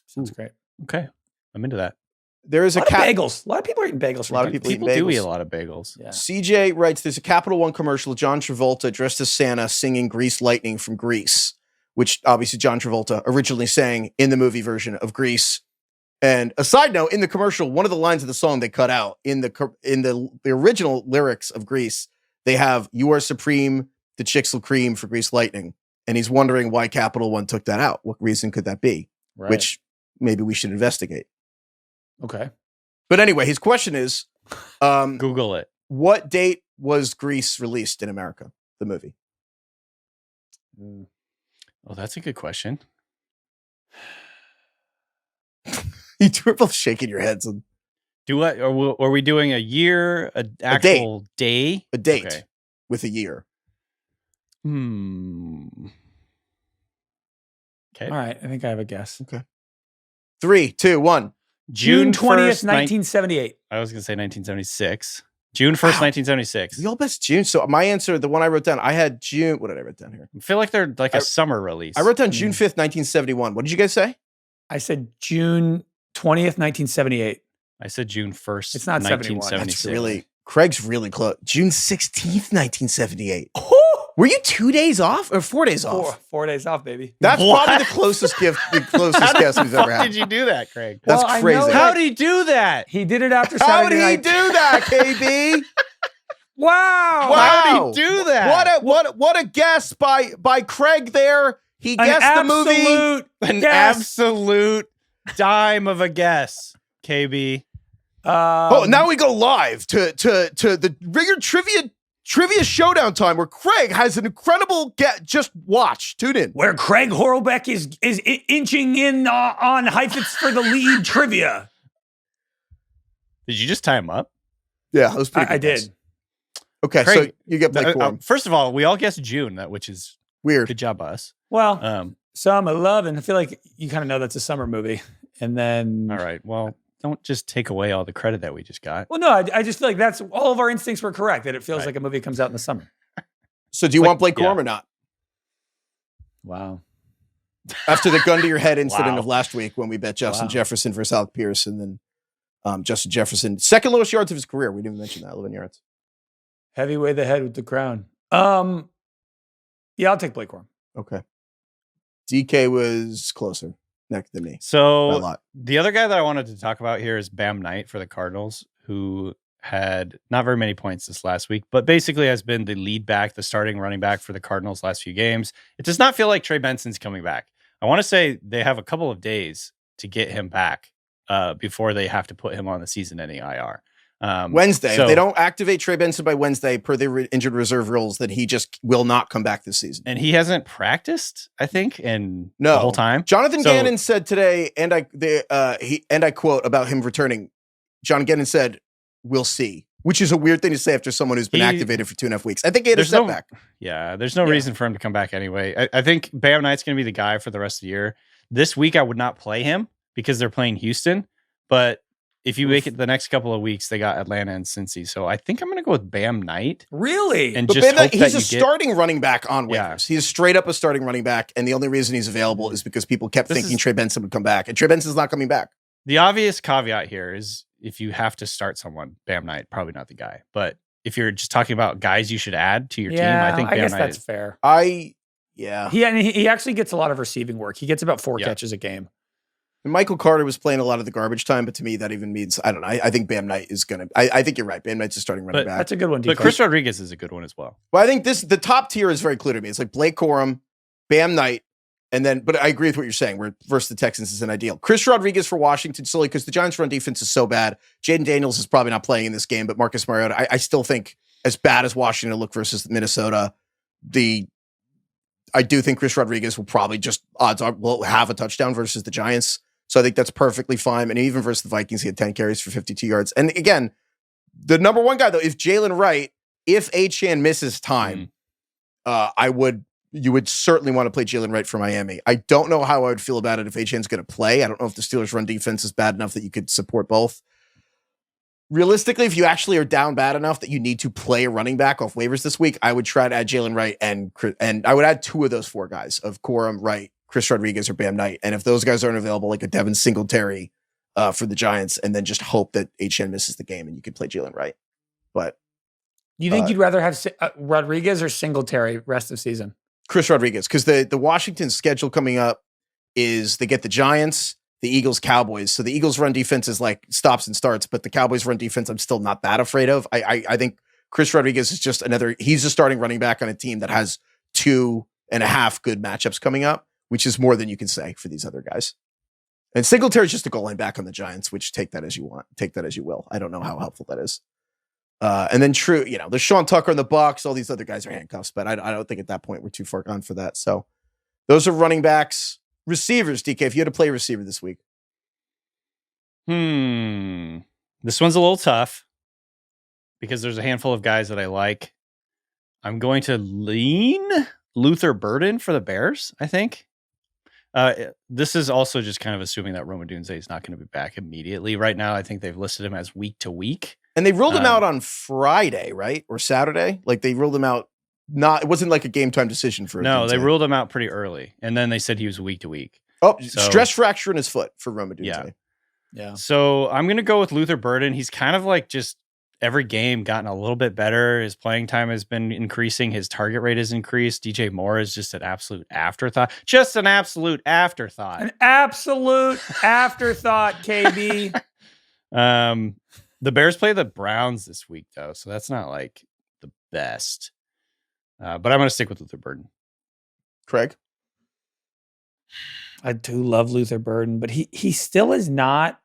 Sounds great. Okay, I'm into that. There is a bagels. A lot of people are eating bagels. A lot of people do eat a lot of bagels. Yeah. CJ writes, there's a Capital One commercial, John Travolta dressed as Santa singing Grease Lightning from Grease, which obviously John Travolta originally sang in the movie version of Grease. And a side note, in the commercial, one of the lines of the song they cut out in the original lyrics of Grease, they have "You are supreme, the chicks will cream" for Grease Lightning, and he's wondering why Capital One took that out. What reason could that be? Right. Which maybe we should investigate. Okay, but anyway, his question is, Google it. What date was Grease released in America? The movie. Oh, that's a good question. You two are both shaking your heads. Do what? Are we doing a year, an actual day? A date with a year. Okay. All right. I think I have a guess. Okay. 3, 2, 1. June 20th, 1978. I was going to say 1976. June 1st, 1976. We all best June. So my answer, the one I wrote down, I had June. What did I write down here? I feel like they're like a summer release. I wrote down June 5th, 1971. What did you guys say? I said June 20th, 1978. I said June 1st. It's not 71. That's really, Craig's really close. June 16th, 1978. Were you 2 days off or 4 days off? 4 days off, baby. That's probably the closest guess we've ever had. How did you do that, Craig? That's crazy. How did he do that? He did it after Saturday night. How did he do that, KB? Wow. How did he do that? What a guess by Craig there. He guessed the movie. An absolute dime of a guess, KB. Now we go live to the Ringer Trivia Showdown time, where Craig has an incredible just watch. Tune in. Where Craig Horlbeck is inching in on Heifetz for the lead trivia. Did you just tie him up? Yeah, that was pretty good. I did. Okay, Craig, so you get Blake Corum. First of all, we all guessed June, which is weird. Good job, us. Well, Summer Love, and I feel like you kind of know that's a summer movie. And then... All right, well... Don't just take away all the credit that we just got. Well, no, I just feel like that's all of our instincts were correct, that it feels like a movie comes out in the summer. So do you want Blake Corum or not? Wow. After the gun to your head incident of last week when we bet Justin Jefferson versus Alec Pierce, and then Justin Jefferson, second lowest yards of his career. We didn't even mention that, 11 yards. Heavyweight the head with the crown. Yeah, I'll take Blake Corum. Okay. DK was closer next to me. So the other guy that I wanted to talk about here is Bam Knight for the Cardinals, who had not very many points this last week, but basically has been the lead back, the starting running back for the Cardinals last few games. It does not feel like Trey Benson's coming back. I want to say they have a couple of days to get him back before they have to put him on the season-ending IR. Wednesday. If they don't activate Trey Benson by Wednesday per the injured reserve rules, then he just will not come back this season. And he hasn't practiced, I think, the whole time. Jonathan Gannon said today, and I quote about him returning. John Gannon said, "We'll see," which is a weird thing to say after someone who's been activated for 2.5 weeks. I think he had a setback. There's no reason for him to come back anyway. I think Bam Knight's going to be the guy for the rest of the year. This week, I would not play him because they're playing Houston, but if you make it the next couple of weeks, they got Atlanta and Cincy. So I think I'm going to go with Bam Knight. Really? And just hope he's a starting running back on waivers. Yeah. He's straight up a starting running back. And the only reason he's available is because people kept thinking Trey Benson would come back. And Trey Benson's not coming back. The obvious caveat here is if you have to start someone, Bam Knight, probably not the guy. But if you're just talking about guys you should add to your team, I think Bam guess Knight that's is fair. He actually gets a lot of receiving work. He gets about 4 catches a game. And Michael Carter was playing a lot of the garbage time, but to me, that even means, I don't know. I think Bam Knight is going to, I think you're right. Bam Knight's a starting running back. That's a good one. But Chris Rodriguez is a good one as well. Well, I think the top tier is very clear to me. It's like Blake Corum, Bam Knight, and then, but I agree with what you're saying, where versus the Texans is an ideal. Chris Rodriguez for Washington, solely because the Giants' run defense is so bad. Jayden Daniels is probably not playing in this game, but Marcus Mariota, I still think as bad as Washington look versus Minnesota, I do think Chris Rodriguez will probably just will have a touchdown versus the Giants. So I think that's perfectly fine. And even versus the Vikings, he had 10 carries for 52 yards. And again, the number one guy, though, if Jalen Wright, if Achane misses time, you would certainly want to play Jalen Wright for Miami. I don't know how I would feel about it if Achane's going to play. I don't know if the Steelers' run defense is bad enough that you could support both. Realistically, if you actually are down bad enough that you need to play a running back off waivers this week, I would try to add Jalen Wright and I would add 2 of those 4 guys of Corum, Wright, Chris Rodriguez, or Bam Knight. And if those guys aren't available, like a Devin Singletary for the Giants, and then just hope that Achane misses the game and you can play Jalen Wright. But you think you'd rather have Rodriguez or Singletary rest of season? Chris Rodriguez, because the Washington schedule coming up is they get the Giants, the Eagles, Cowboys. So the Eagles run defense is like stops and starts, but the Cowboys run defense I'm still not that afraid of. I think Chris Rodriguez is just he's a starting running back on a team that has 2.5 good matchups coming up, which is more than you can say for these other guys. And Singletary's just a goal line back on the Giants, which take that as you want, take that as you will. I don't know how helpful that is. And then there's Sean Tucker in the Bucs. All these other guys are handcuffs, but I don't think at that point we're too far gone for that. So those are running backs. Receivers, DK, if you had to play a receiver this week. This one's a little tough because there's a handful of guys that I like. I'm going to lean Luther Burden for the Bears, I think. This is also just kind of assuming that Roma Dunze is not going to be back immediately. Right now, I think they've listed him as week to week. And they ruled him out on Friday, right? Or Saturday? Like they ruled him out. It wasn't like a game time decision for him. No, they ruled him out pretty early. And then they said he was week to week. Oh, stress fracture in his foot for Roma Dunze. Yeah. So I'm going to go with Luther Burden. He's kind of like just every game gotten a little bit better. His playing time has been increasing. His target rate has increased. DJ Moore is just an absolute afterthought. Just an absolute afterthought. An absolute afterthought, KB. The Bears play the Browns this week, though, so that's not like the best. But I'm going to stick with Luther Burden. Craig? I do love Luther Burden, but he still is not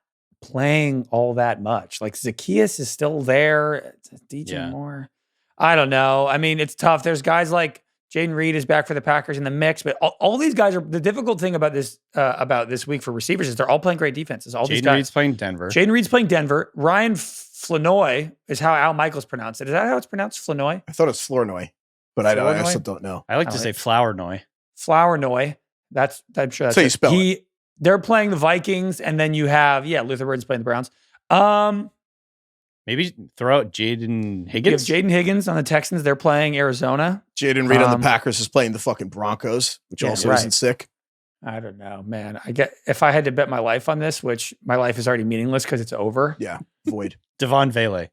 playing all that much. Like Zacchaeus is still there. DJ Moore. I don't know. I mean, it's tough. There's guys like Jayden Reed is back for the Packers in the mix, but all these guys are the difficult thing about this week for receivers is they're all playing great defenses. All these guys. Jayden Reed's playing Denver. Jayden Reed's playing Denver. Ryan Flanoy is how Al Michaels pronounced it. Is that how it's pronounced? Flanoy? I thought it's Flournoy, but I also don't know. I like to say Flournoy. Flournoy. I'm sure that's how you spell it. They're playing the Vikings, and then you have Luther Bird's playing the Browns. Maybe throw out Jayden Higgins. You have Jayden Higgins on the Texans. They're playing Arizona. Jayden Reed on the Packers is playing the fucking Broncos, which also isn't sick. I don't know, man. If I had to bet my life on this, which my life is already meaningless because it's over. Yeah, void. Devon Vele.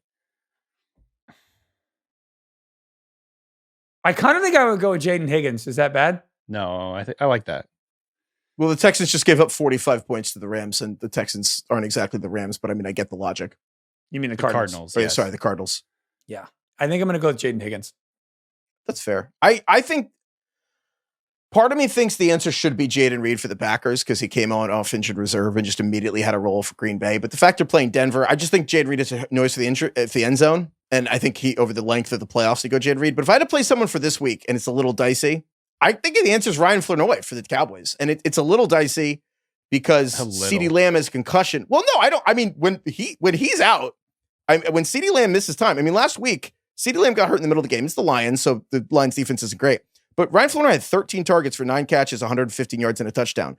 I kind of think I would go with Jayden Higgins. Is that bad? No, I like that. Well, the Texans just gave up 45 points to the Rams, and the Texans aren't exactly the Rams, but I mean, I get the logic. You mean the Cardinals? Yes. Sorry, the Cardinals. Yeah. I think I'm going to go with Jayden Higgins. That's fair. I think part of me thinks the answer should be Jayden Reed for the Packers because he came on off injured reserve and just immediately had a role for Green Bay. But the fact they're playing Denver, I just think Jayden Reed is a noise for the end zone. And I think over the length of the playoffs, he go Jayden Reed. But if I had to play someone for this week and it's a little dicey, I think the answer is Ryan Flanoy for the Cowboys. And it's a little dicey because CeeDee Lamb has concussion. Well, no, I don't. I mean, when he's out, when CeeDee Lamb misses time, I mean, last week, CeeDee Lamb got hurt in the middle of the game. It's the Lions, so the Lions defense isn't great. But Ryan Flanoy had 13 targets for 9 catches, 115 yards, and a touchdown.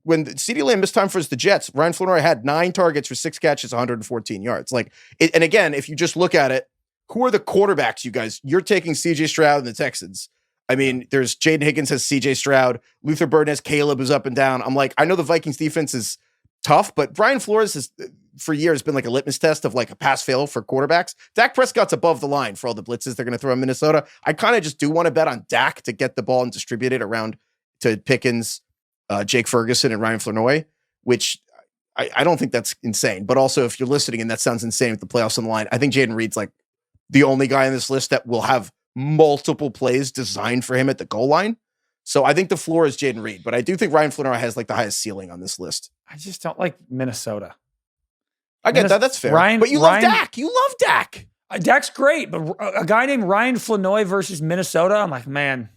When CeeDee Lamb missed time for the Jets, Ryan Flanoy had 9 targets for 6 catches, 114 yards. And again, if you just look at it, who are the quarterbacks, you guys? You're taking CJ Stroud and the Texans. I mean, there's Jayden Higgins has CJ Stroud. Luther Burden has Caleb, who's up and down. I'm like, I know the Vikings defense is tough, but Brian Flores has, for years, been like a litmus test of like a pass-fail for quarterbacks. Dak Prescott's above the line for all the blitzes they're going to throw in Minnesota. I kind of just do want to bet on Dak to get the ball and distribute it around to Pickens, Jake Ferguson, and Ryan Flanoy, which I don't think that's insane. But also, if you're listening and that sounds insane with the playoffs on the line, I think Jayden Reed's like the only guy on this list that will have multiple plays designed for him at the goal line. So I think the floor is Jayden Reed, but I do think Ryan Flanoy has like the highest ceiling on this list. I just don't like Minnesota. I get that. That's fair. But you love Dak. You love Dak. Dak's great, but a guy named Ryan Flanoy versus Minnesota, I'm like, man.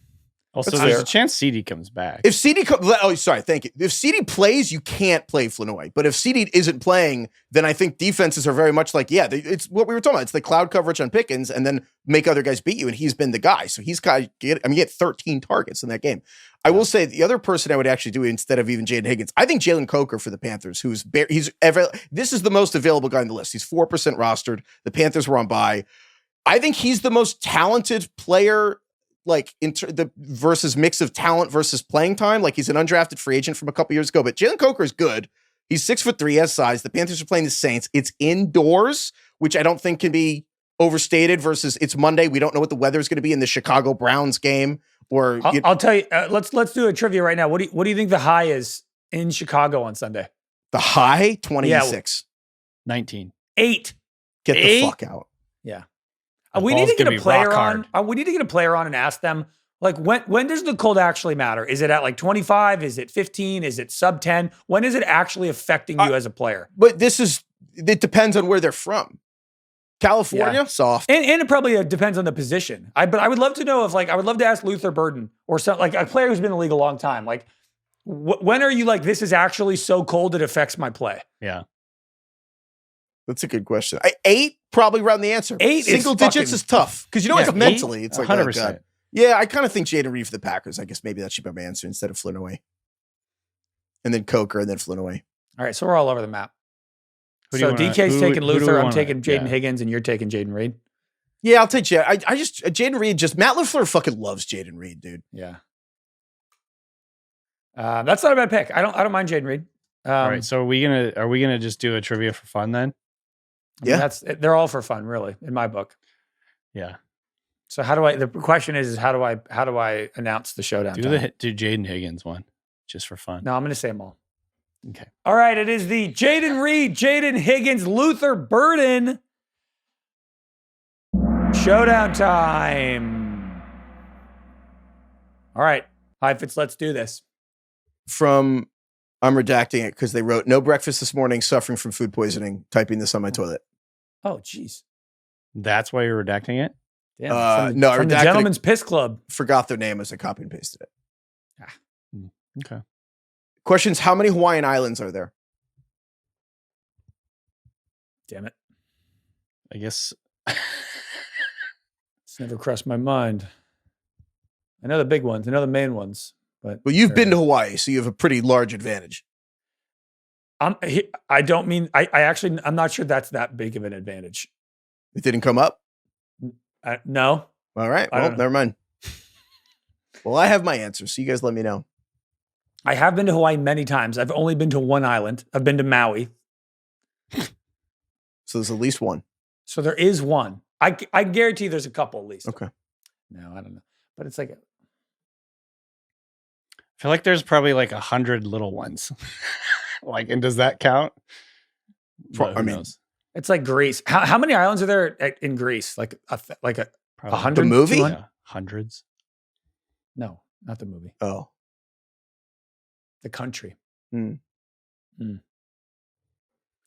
Also, there's a chance CD comes back. If CD thank you. If CD plays, you can't play Flanoy. But if CD isn't playing, then I think defenses are very much like, it's what we were talking about. It's the cloud coverage on Pickens and then make other guys beat you. And he's been the guy. So he had 13 targets in that game. I will say the other person I would actually do instead of even Jayden Higgins, I think Jalen Coker for the Panthers, this is the most available guy on the list. He's 4% rostered. The Panthers were on bye. I think he's the most talented player, like the versus mix of talent versus playing time. Like he's an undrafted free agent from a couple years ago, but Jalen Coker is good. He's 6'3", has size. The Panthers are playing the Saints. It's indoors, which I don't think can be overstated versus it's Monday. We don't know what the weather is going to be in the Chicago Browns game. Or I'll tell you, let's do a trivia right now. What do you think the high is in Chicago on Sunday? The high 26, 19, 8. Get the fuck out. Yeah. We need to get a player on. We need to get a player on and ask them, like, when does the cold actually matter? Is it at like 25? Is it 15? Is it sub 10? When is it actually affecting you as a player? But it depends on where they're from. California, soft. And it probably depends on the position. But I would love to know if, like, I would love to ask Luther Burden or some, like a player who's been in the league a long time. Like, when are you like, this is actually so cold it affects my play? Yeah. That's a good question. 8, probably around the answer. 8 single digits is tough because it's mentally. It's like 100%. Oh God. Yeah, I kind of think Jayden Reed for the Packers. I guess maybe that should be my answer instead of Flanoy, and then Coker, and then Flanoy. All right, so we're all over the map. So DK's taking Luther. I'm taking Jayden Higgins, and you're taking Jayden Reed. Yeah, I'll take Jayden. Jayden Reed. Just Matt LaFleur fucking loves Jayden Reed, dude. Yeah, that's not a bad pick. I don't mind Jayden Reed. All right, so are we gonna just do a trivia for fun then? I mean, they're all for fun, really, in my book. Yeah. So the question is how do I announce the showdown? Do Jayden Higgins one just for fun. No, I'm going to say them all. Okay. All right. It is the Jayden Reed, Jayden Higgins, Luther Burden showdown time. All right. Heifetz, let's do this. I'm I'm redacting it because they wrote, no breakfast this morning, suffering from food poisoning, typing this on my toilet. Oh, jeez. That's why you're redacting it? Damn, no, I from the redacted Gentleman's Piss Club. Forgot their name as I copied and pasted it. Okay. Questions, how many Hawaiian islands are there? Damn it. I guess. It's never crossed my mind. I know the big ones. I know the main ones. But Well, you've been to Hawaii, so you have a pretty large advantage. I don't mean, I'm not sure that's that big of an advantage. It didn't come up? No. All right. Well, never mind. Well, I have my answer, so you guys let me know. I have been to Hawaii many times. I've only been to one island. I've been to Maui. So there's at least one. So there is one. I guarantee there's a couple at least. Okay. No, I don't know. But it's like... I feel like there's probably like 100 little ones. Like, and does that count? I mean, it's like Greece. How many islands are there in Greece? Like a 100? The movie? Yeah, hundreds. No, not the movie. Oh. The country. Mm.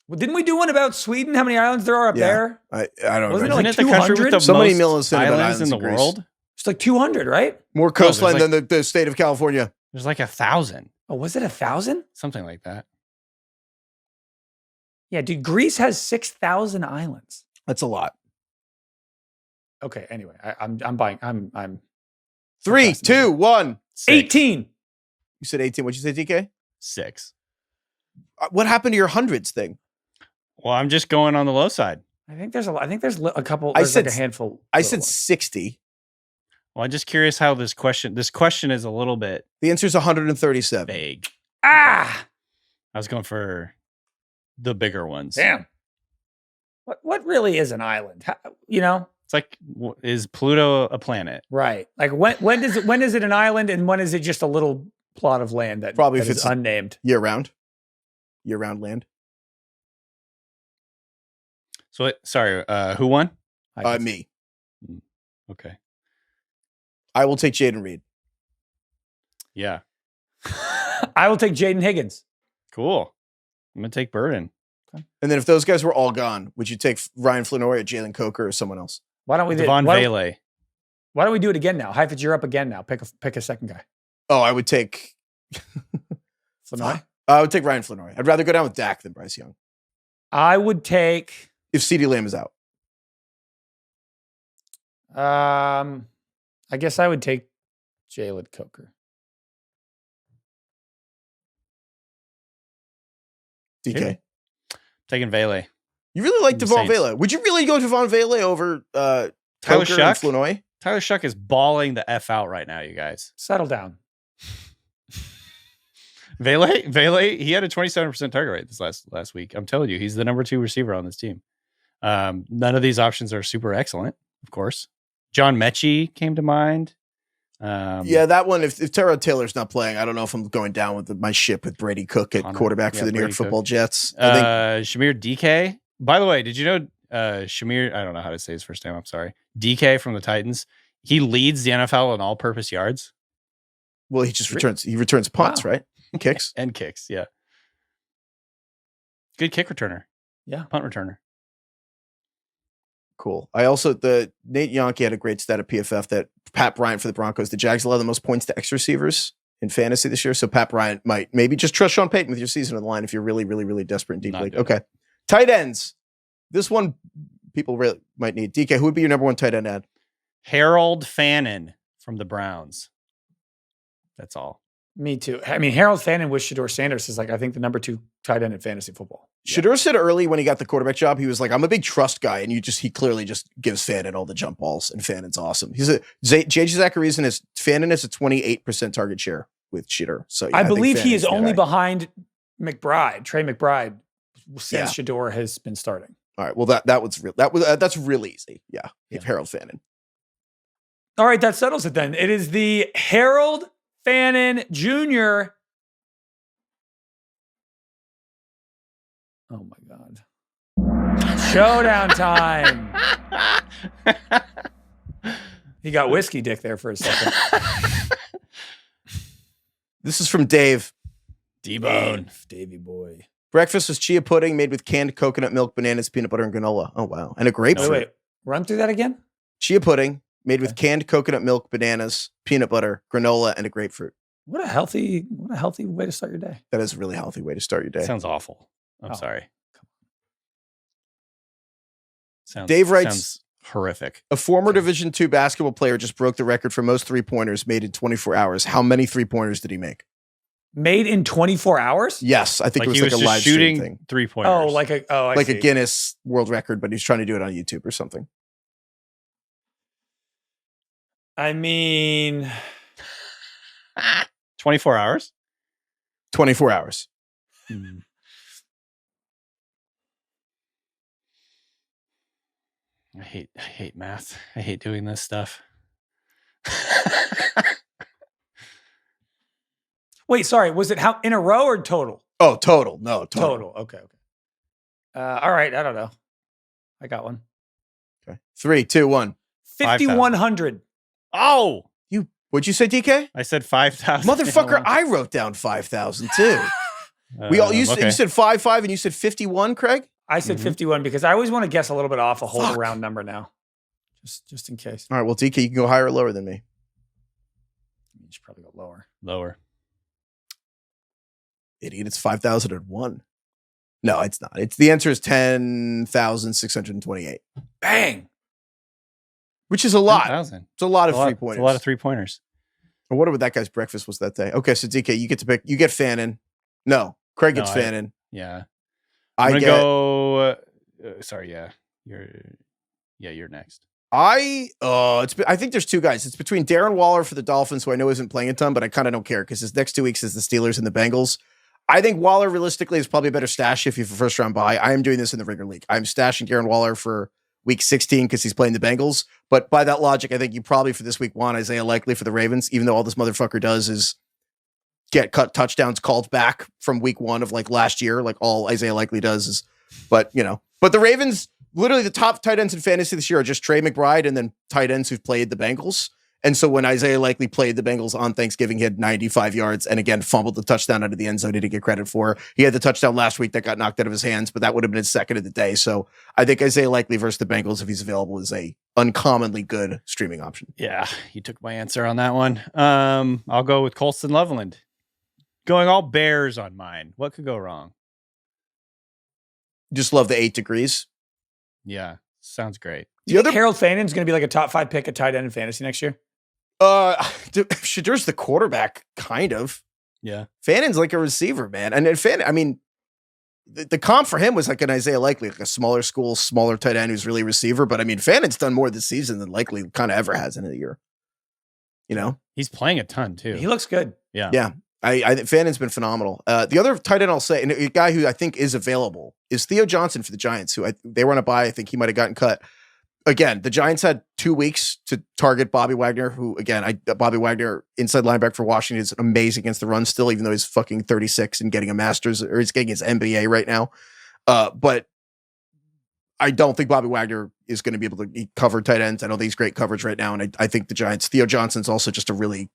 Well, didn't we do one about Sweden? How many islands there are up there? I don't know. Wasn't it Isn't like it the country with the Somebody most islands in the Greece. world? It's like 200, right? More coastline than the state of California. There's like 1,000. Oh, was it 1,000? Something like that. Yeah, dude, Greece has 6,000 islands. That's a lot. Okay, anyway, I'm buying. I'm 3, 2, 1. 18. You said 18. What'd you say, DK? 6. What happened to your hundreds thing? Well, I'm just going on the low side. I think there's a couple. I There's said like a handful. I said ones. 60. Well, I'm just curious how this question is a little bit The answer is 137. vague. Ah, I was going for the bigger ones. damn. What really is an island? It's like, is Pluto a planet? Right. Like when is it an island and when is it just a little plot of land that Probably that if is it's unnamed? Year-round land. So, sorry, who won? Me. Okay. I will take Jayden Reed. Yeah. I will take Jayden Higgins. Cool. I'm going to take Burden. And then if those guys were all gone, would you take Ryan Flenoy or Jalen Coker or someone else? Why don't we Devon Vele. Why don't we do it again now? Heifetz, you're up again now. Pick a second guy. Oh, I would take Flenoy? I would take Ryan Flenoy. I'd rather go down with Dak than Bryce Young. I would take If CeeDee Lamb is out. I guess I would take Jalen Coker. DK. Taking Vele. You really like Devon Saints. Vele. Would you really go Devon Vele over Tyler Coker and Shough? Flenoy? Tyler Shough is balling the F out right now, you guys. Settle down. Vele, he had a 27% target rate this last week. I'm telling you, he's the number 2 receiver on this team. None of these options are super excellent, of course. John Mechie came to mind. Yeah, that one. If Tyrod Taylor's not playing, I don't know if I'm going down with my ship with Brady Cook at quarterback for the New York Football Jets. Shamir DK. By the way, did you know Shamir? I don't know how to say his first name. I'm sorry. DK from the Titans. He leads the NFL in all-purpose yards. Well, he just returns. He returns punts, right? Kicks and kicks. Yeah. Good kick returner. Yeah. Punt returner. Cool. I also, Nate Yonke had a great stat at PFF that Pat Bryant for the Broncos, the Jags allow the most points to X receivers in fantasy this year. So Pat Bryant might maybe just trust Sean Payton with your season on the line if you're really, really, really desperate in deep league. Okay. Tight ends. This one people really might need. DK, who would be your number 1 tight end ad? Harold Fannin from the Browns. That's all. Me too. I mean, Harold Fannin with Shedeur Sanders is like, I think, the number 2 tight end in fantasy football. Shedeur said early when he got the quarterback job, he was like, I'm a big trust guy. And he clearly just gives Fannin all the jump balls, and Fannin's awesome. JJ Zachariason Fannin is a 28% target share with Shedeur. So yeah, I believe he is only behind Trey McBride, since Yeah. Shedeur has been starting. All right. Well, that's real easy. Yeah. If Harold Fannin. All right. That settles it then. It is the Harold Fannin Jr. Oh my God. Showdown time. He got whiskey dick there for a second. This is from Dave. D-Bone. Davy boy. Breakfast was chia pudding made with canned coconut milk, bananas, peanut butter, and granola. Oh, wow. And a grapefruit. Wait. Run through that again? Chia pudding made with canned coconut milk, bananas, peanut butter, granola, and a grapefruit. What a healthy way to start your day. That is a really healthy way to start your day. Sounds awful. I'm sorry. Dave writes, sounds horrific. A former Division II basketball player just broke the record for most three-pointers made in 24 hours. How many three-pointers did he make? Made in 24 hours? Yes, I think it was like a live shooting stream thing. Three-pointers. Oh, I see. A Guinness World Record, but he's trying to do it on YouTube or something. I mean, 24 hours? 24 hours. I hate math. I hate doing this stuff. Wait, sorry. Was it in a row or total? Oh, total. No, total. Okay. All right. I don't know. I got one. Okay. 3, 2, 1. 5,100. Oh, What'd you say, DK? I said 5,000. Motherfucker, I wrote down 5,000 too. You said 5, and you said 51, Craig? I said 51 because I always want to guess a little bit off a whole round number now. Just in case. All right, well, DK, you can go higher or lower than me. You should probably go lower. Lower. Idiot, it's 5,001. No, it's not. The answer is 10,628. Bang. Which is a lot. 10,000. It's a lot of three-pointers. It's a lot of three-pointers. I wonder what that guy's breakfast was that day. Okay, so DK, you get to pick. You get Fannin. No, Craig gets Fannin. Yeah. I'm gonna go. Sorry, yeah. You're next. I think there's two guys. It's between Darren Waller for the Dolphins, who I know isn't playing a ton, but I kind of don't care because his next 2 weeks is the Steelers and the Bengals. I think Waller realistically is probably a better stash if you have a first round bye. I am doing this in the regular league. I'm stashing Darren Waller for week 16 because he's playing the Bengals. But by that logic, I think you probably for this week want Isaiah Likely for the Ravens, even though all this motherfucker does is get cut touchdowns called back from week 1 of like last year. Like all Isaiah Likely does is, but the Ravens, literally the top tight ends in fantasy this year are just Trey McBride and then tight ends who've played the Bengals. And so when Isaiah Likely played the Bengals on Thanksgiving, he had 95 yards and again fumbled the touchdown out of the end zone he didn't get credit for. He had the touchdown last week that got knocked out of his hands, but that would have been his second of the day. So I think Isaiah Likely versus the Bengals, if he's available, is a uncommonly good streaming option. Yeah, you took my answer on that one. I'll go with Colston Loveland. Going all Bears on mine. What could go wrong? Just love the 8 degrees. Yeah, sounds great. Do you think Harold Fannin's going to be like a top 5 pick at tight end in fantasy next year? Shedur's the quarterback, kind of. Yeah. Fannin's like a receiver, man. And Fannin, I mean, the comp for him was like an Isaiah Likely, like a smaller school, smaller tight end who's really a receiver. But I mean, Fannin's done more this season than Likely kind of ever has in a year. He's playing a ton too. He looks good. Yeah. Yeah. I think Fannin's been phenomenal. The other tight end I'll say, and a guy who I think is available, is Theo Johnson for the Giants, who they were on a bye. I think he might have gotten cut. Again, the Giants had 2 weeks to target Bobby Wagner, who, again, Bobby Wagner, inside linebacker for Washington, is amazing against the run still, even though he's fucking 36 and getting a master's, or he's getting his MBA right now. But I don't think Bobby Wagner is going to be able to cover tight ends. I don't think he's great coverage right now. And I think the Giants, Theo Johnson's also just a really,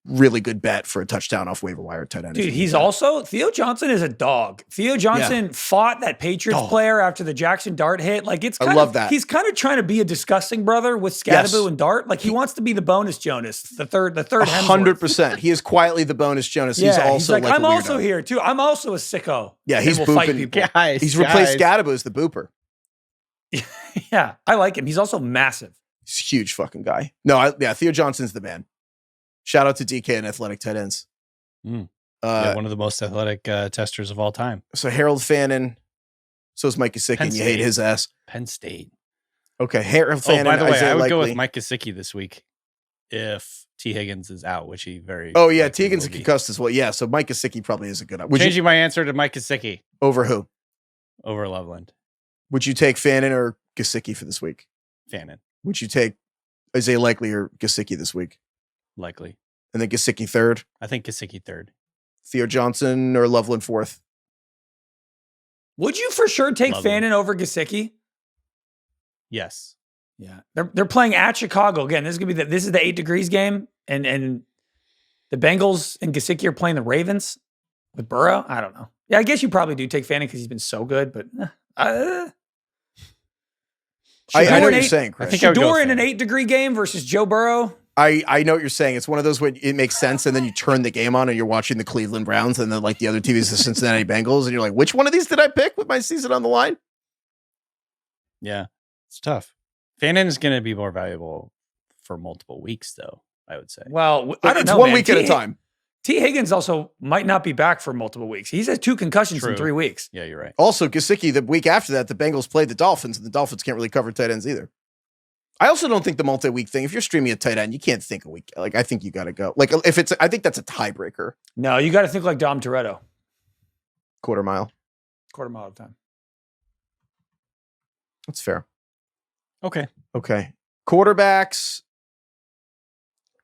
really good bet for a touchdown off waiver wire tight end. Dude, Theo Johnson is a dog. Theo Johnson fought that Patriots player after the Jackson Dart hit. Like I love that. He's kind of trying to be a disgusting brother with Scadaboo and Dart. Like he wants to be the bonus Jonas, the third 100%. He is quietly the bonus Jonas. He's also like I'm also here too. I'm also a sicko. Yeah, he's booping fight people. He's replaced Scadaboo as the booper. Yeah, I like him. He's also massive. He's a huge fucking guy. No, Theo Johnson's the man. Shout out to DK and athletic tight ends. One of the most athletic testers of all time. So Harold Fannin. So is Mike Gesicki, and you hate his ass. Penn State. Okay, Harold Fannin. By the way, Isaiah I would Likely. go with Mike Gesicki this week if T. Higgins is out, which he very. Oh yeah, T. Higgins is concussed as well. Yeah, so Mike Gesicki probably is a good. Changing my answer to Mike Gesicki. Over who? Over Loveland. Would you take Fannin or Gesicki for this week? Fannin. Would you take Isaiah Likely or Gesicki this week? Likely. And then Gesicki third? I think Gesicki third. Theo Johnson or Loveland fourth? Would you for sure take Fannin over Gesicki? Yes. Yeah. They're playing at Chicago. Again, this is the 8 degrees game. And the Bengals and Gesicki are playing the Ravens. With Burrow? I don't know. Yeah, I guess you probably do take Fannin because he's been so good, but I know what you're saying, Chris. I think Shador in an 8-degree game versus Joe Burrow. I know what you're saying. It's one of those where it makes sense, and then you turn the game on and you're watching the Cleveland Browns, and then like the other TV is the Cincinnati Bengals, and you're like, which one of these did I pick with my season on the line? Yeah, it's tough. Fannin is going to be more valuable for multiple weeks, though, I would say. Well, I don't know. It's 1 week at a time. T. Higgins also might not be back for multiple weeks. He's had 2 concussions in 3 weeks. Yeah, you're right. Also, Gesicki, the week after that, the Bengals played the Dolphins, and the Dolphins can't really cover tight ends either. I also don't think the multi-week thing, if you're streaming a tight end, you can't think a week. Like, I think you got to go. Like, I think that's a tiebreaker. No, you got to think like Dom Toretto. Quarter mile of time. That's fair. Okay. Quarterbacks.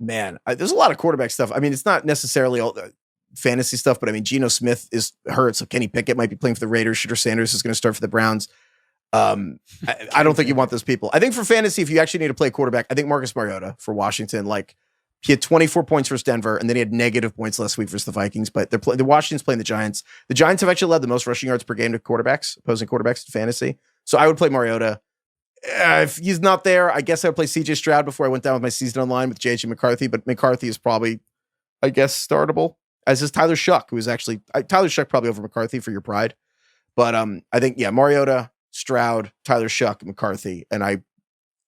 Man, there's a lot of quarterback stuff. I mean, it's not necessarily all the fantasy stuff, but I mean, Geno Smith is hurt, so Kenny Pickett might be playing for the Raiders. Shooter Sanders is going to start for the Browns. I don't think you want those people. I think for fantasy, if you actually need to play quarterback, I think Marcus Mariota for Washington. Like, he had 24 points versus Denver, and then he had negative points last week versus the Vikings. But the Washington's playing the Giants. The Giants have actually led the most rushing yards per game to quarterbacks, opposing quarterbacks in fantasy. So I would play Mariota. If he's not there, I guess I would play CJ Stroud before I went down with my season online with JJ McCarthy. But McCarthy is probably, I guess, startable. As is Tyler Shough, who is actually Tyler Shough probably over McCarthy for your pride. But I think Mariota, Stroud, Tyler Shough, McCarthy, and I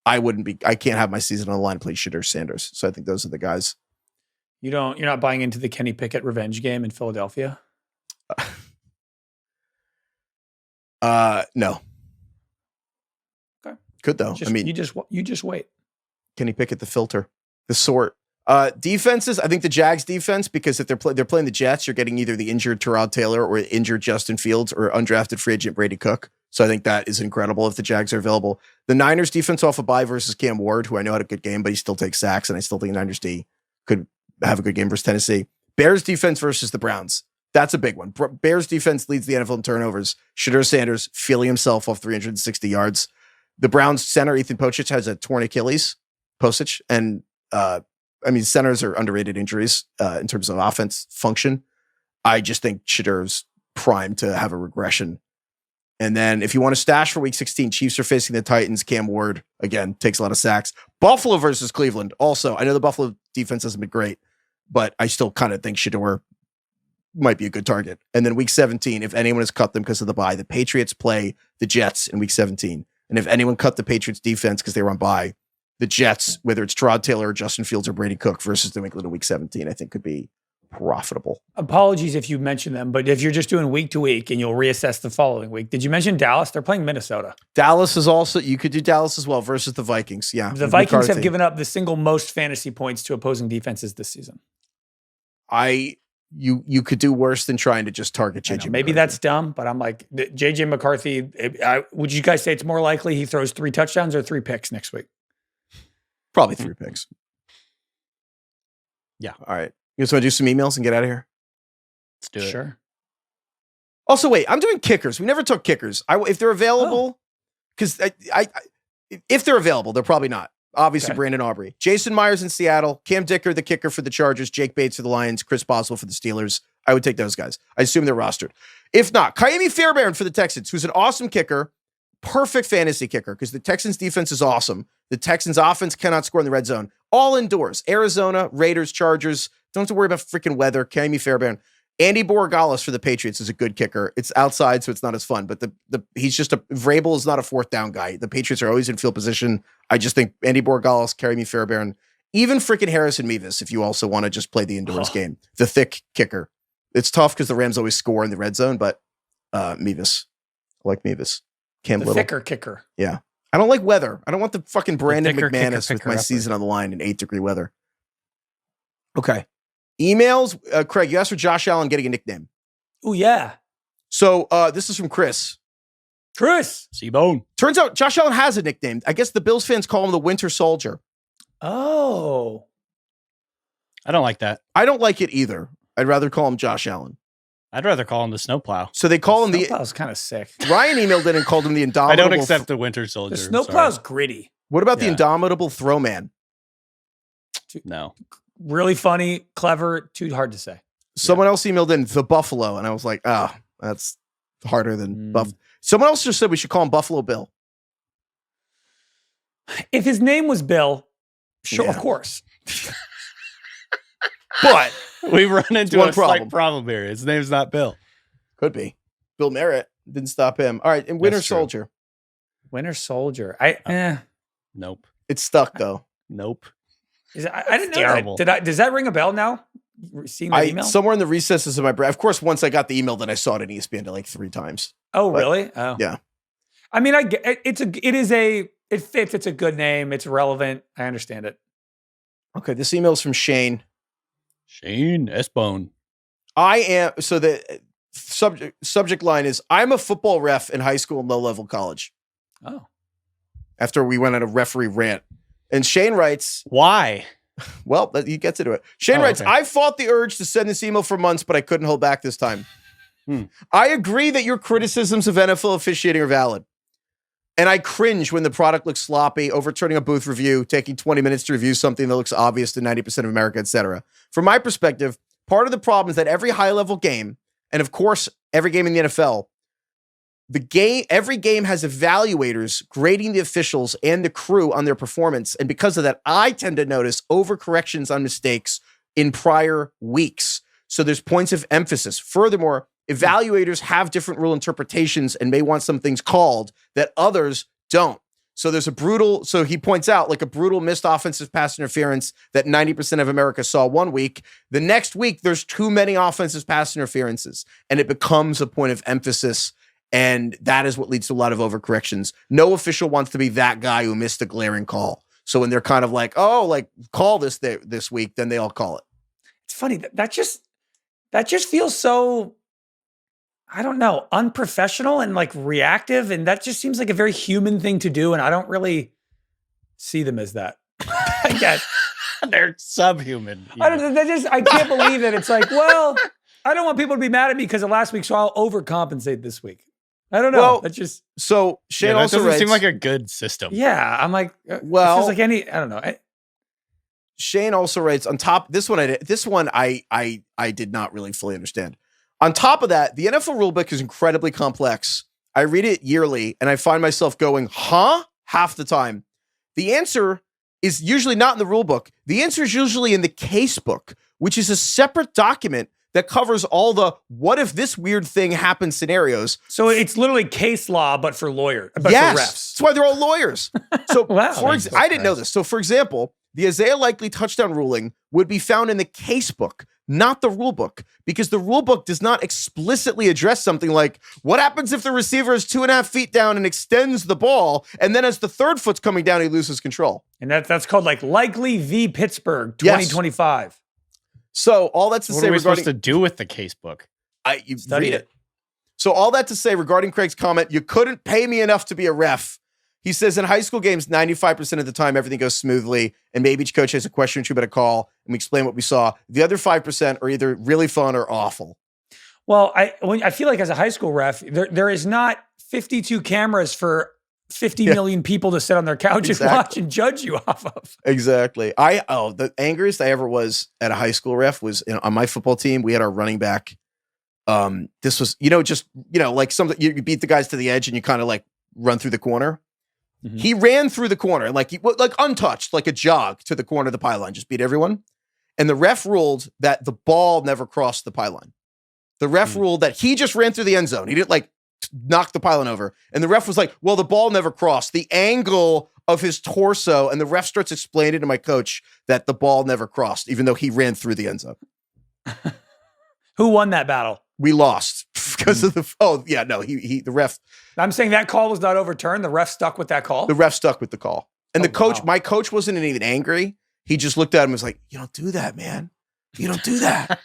can't have my season on the line to play Shooter Sanders. So I think those are the guys. You're not buying into the Kenny Pickett revenge game in Philadelphia? No. Okay. Could though. You just wait. Kenny Pickett, the filter, the sort. Defenses, I think the Jags defense, because if they're playing the Jets, you're getting either the injured Tyrod Taylor or injured Justin Fields or undrafted free agent Brady Cook. So I think that is incredible if the Jags are available. The Niners defense off a bye versus Cam Ward, who I know had a good game, but he still takes sacks, and I still think Niners D could have a good game versus Tennessee. Bears defense versus the Browns. That's a big one. Bears defense leads the NFL in turnovers. Shedeur Sanders feeling himself off 360 yards. The Browns center, Ethan Pocic, has a torn Achilles. Pocic. And, centers are underrated injuries in terms of offense function. I just think Shedeur's primed to have a regression. And then if you want to stash for week 16, Chiefs are facing the Titans. Cam Ward, again, takes a lot of sacks. Buffalo versus Cleveland. Also, I know the Buffalo defense hasn't been great, but I still kind of think Shedeur might be a good target. And then week 17, if anyone has cut them because of the bye, the Patriots play the Jets in week 17. And if anyone cut the Patriots defense because they were on bye, the Jets, whether it's Tyrod Taylor or Justin Fields or Brady Cook versus New England in week 17, I think could be profitable. Apologies if you mentioned them, but if you're just doing week to week and you'll reassess the following week, did you mention Dallas? They're playing Minnesota. Dallas is also, you could do Dallas as well versus the Vikings. Yeah. The Vikings have given up the single most fantasy points to opposing defenses this season. You could do worse than trying to just target JJ. Maybe that's dumb, but I'm like, JJ McCarthy, would you guys say it's more likely he throws 3 touchdowns or 3 picks next week? Probably 3 picks. Yeah. All right. You guys want to do some emails and get out of here? Let's do it. Sure. Also, wait, I'm doing kickers. We never took kickers. If they're available, because if they're available, they're probably not. Obviously, okay. Brandon Aubrey. Jason Myers in Seattle. Cam Dicker, the kicker for the Chargers. Jake Bates for the Lions. Chris Boswell for the Steelers. I would take those guys. I assume they're rostered. If not, Kaimi Fairbairn for the Texans, who's an awesome kicker. Perfect fantasy kicker because the Texans defense is awesome. The Texans offense cannot score in the red zone. All indoors. Arizona, Raiders, Chargers. Don't have to worry about freaking weather. Kaimi Fairbairn. Andy Borregales for the Patriots is a good kicker. It's outside, so it's not as fun. But he's just Vrabel is not a 4th down guy. The Patriots are always in field position. I just think Andy Borregales, Kaimi Fairbairn, even freaking Harrison Mevis, if you also want to just play the indoors game. The thick kicker. It's tough because the Rams always score in the red zone, but Mevis. I like Mevis. Cam Little. Thicker kicker. Yeah. I don't like weather. I don't want the fucking Brandon McManus with my season on the line in 8-degree weather. Okay. Emails. Craig, you asked for Josh Allen getting a nickname. Oh, yeah. So this is from Chris. C-Bone. Turns out Josh Allen has a nickname. I guess the Bills fans call him the Winter Soldier. Oh. I don't like that. I don't like it either. I'd rather call him Josh Allen. I'd rather call him the Snowplow. So they call him the... Snowplow's kind of sick. Ryan emailed in and called him the Indomitable... I don't accept the Winter Soldier. The Snowplow's gritty. What about the Indomitable Throwman? No. Really funny, clever, too hard to say. Someone else emailed in the Buffalo, and I was like, that's harder than Buff. Someone else just said we should call him Buffalo Bill. If his name was Bill, sure, of course. But we run into a slight problem here. His name's not Bill. Could be. Bill Merritt didn't stop him. All right, and Winter Soldier. Winter Soldier. Nope. It's stuck though. Nope. I didn't know that. Does that ring a bell now? Seeing the email? Somewhere in the recesses of my brain. Of course, once I got the email, then I saw it in ESPN like 3 times. Oh, really? Oh, yeah. I mean, it fits. It's a good name. It's relevant. I understand it. Okay, this email is from Shane. Shane S-Bone. So the subject line is, I'm a football ref in high school and low-level college. Oh. After we went on a referee rant. And Shane writes, why? Well, he gets into it. Shane writes, okay. I fought the urge to send this email for months, but I couldn't hold back this time. I agree that your criticisms of NFL officiating are valid. And I cringe when the product looks sloppy, overturning a booth review, taking 20 minutes to review something that looks obvious to 90% of America, etc. From my perspective, part of the problem is that every high-level game, and of course, every game in the NFL, every game has evaluators grading the officials and the crew on their performance. And because of that, I tend to notice overcorrections on mistakes in prior weeks. So there's points of emphasis. Furthermore, evaluators have different rule interpretations and may want some things called that others don't. So so he points out like a brutal missed offensive pass interference that 90% of America saw one week. The next week, there's too many offensive pass interferences, and it becomes a point of emphasis. And that is what leads to a lot of overcorrections. No official wants to be that guy who missed a glaring call. So when they're kind of like, call this week, then they all call it. It's funny. That just feels so, I don't know, unprofessional and like reactive. And that just seems like a very human thing to do. And I don't really see them as that. I guess. They're subhuman. I can't believe that it's like, well, I don't want people to be mad at me because of last week, so I'll overcompensate this week. I don't know. Well, that's just so Shane that also doesn't writes, seem like a good system. Yeah, I'm like, well, it feels like I don't know. Shane also writes on top. This one I did not really fully understand. On top of that, the NFL rulebook is incredibly complex. I read it yearly, and I find myself going, "Huh?" half the time. The answer is usually not in the rulebook. The answer is usually in the casebook, which is a separate document that covers all the what if this weird thing happens scenarios. So it's literally case law, but for lawyers, but yes, for refs. That's why they're all lawyers. So wow. I didn't know this. So for example, the Isaiah Likely touchdown ruling would be found in the casebook, not the rule book, because the rule book does not explicitly address something like what happens if the receiver is 2.5 feet down and extends the ball, and then as the third foot's coming down, he loses control. And that's called like Likely v. Pittsburgh 2025. Yes. So all that's to what say are we regarding supposed to do with the casebook? You studied it. So all that to say regarding Craig's comment, you couldn't pay me enough to be a ref. He says in high school games, 95% of the time, everything goes smoothly, and maybe each coach has a question or two about a call, and we explain what we saw. The other 5% are either really fun or awful. Well, I feel like as a high school ref, there is not 52 cameras for 50 million people to sit on their couch and watch and judge you off of. Exactly. The angriest I ever was at a high school ref was on my football team. We had our running back. This was, like something you beat the guys to the edge and you kind of like run through the corner. Mm-hmm. He ran through the corner like untouched, like a jog to the corner of the pylon, just beat everyone. And the ref ruled that the ball never crossed the pylon. The ref ruled that he just ran through the end zone. He didn't like knock the pylon over. And the ref was like, well, the ball never crossed. The angle of his torso, and the ref starts explaining to my coach that the ball never crossed, even though he ran through the end zone. Who won that battle? We lost because of the ref. I'm saying that call was not overturned. The ref stuck with that call. The ref stuck with the call. And the coach, my coach wasn't even angry. He just looked at him and was like, you don't do that, man. You don't do that.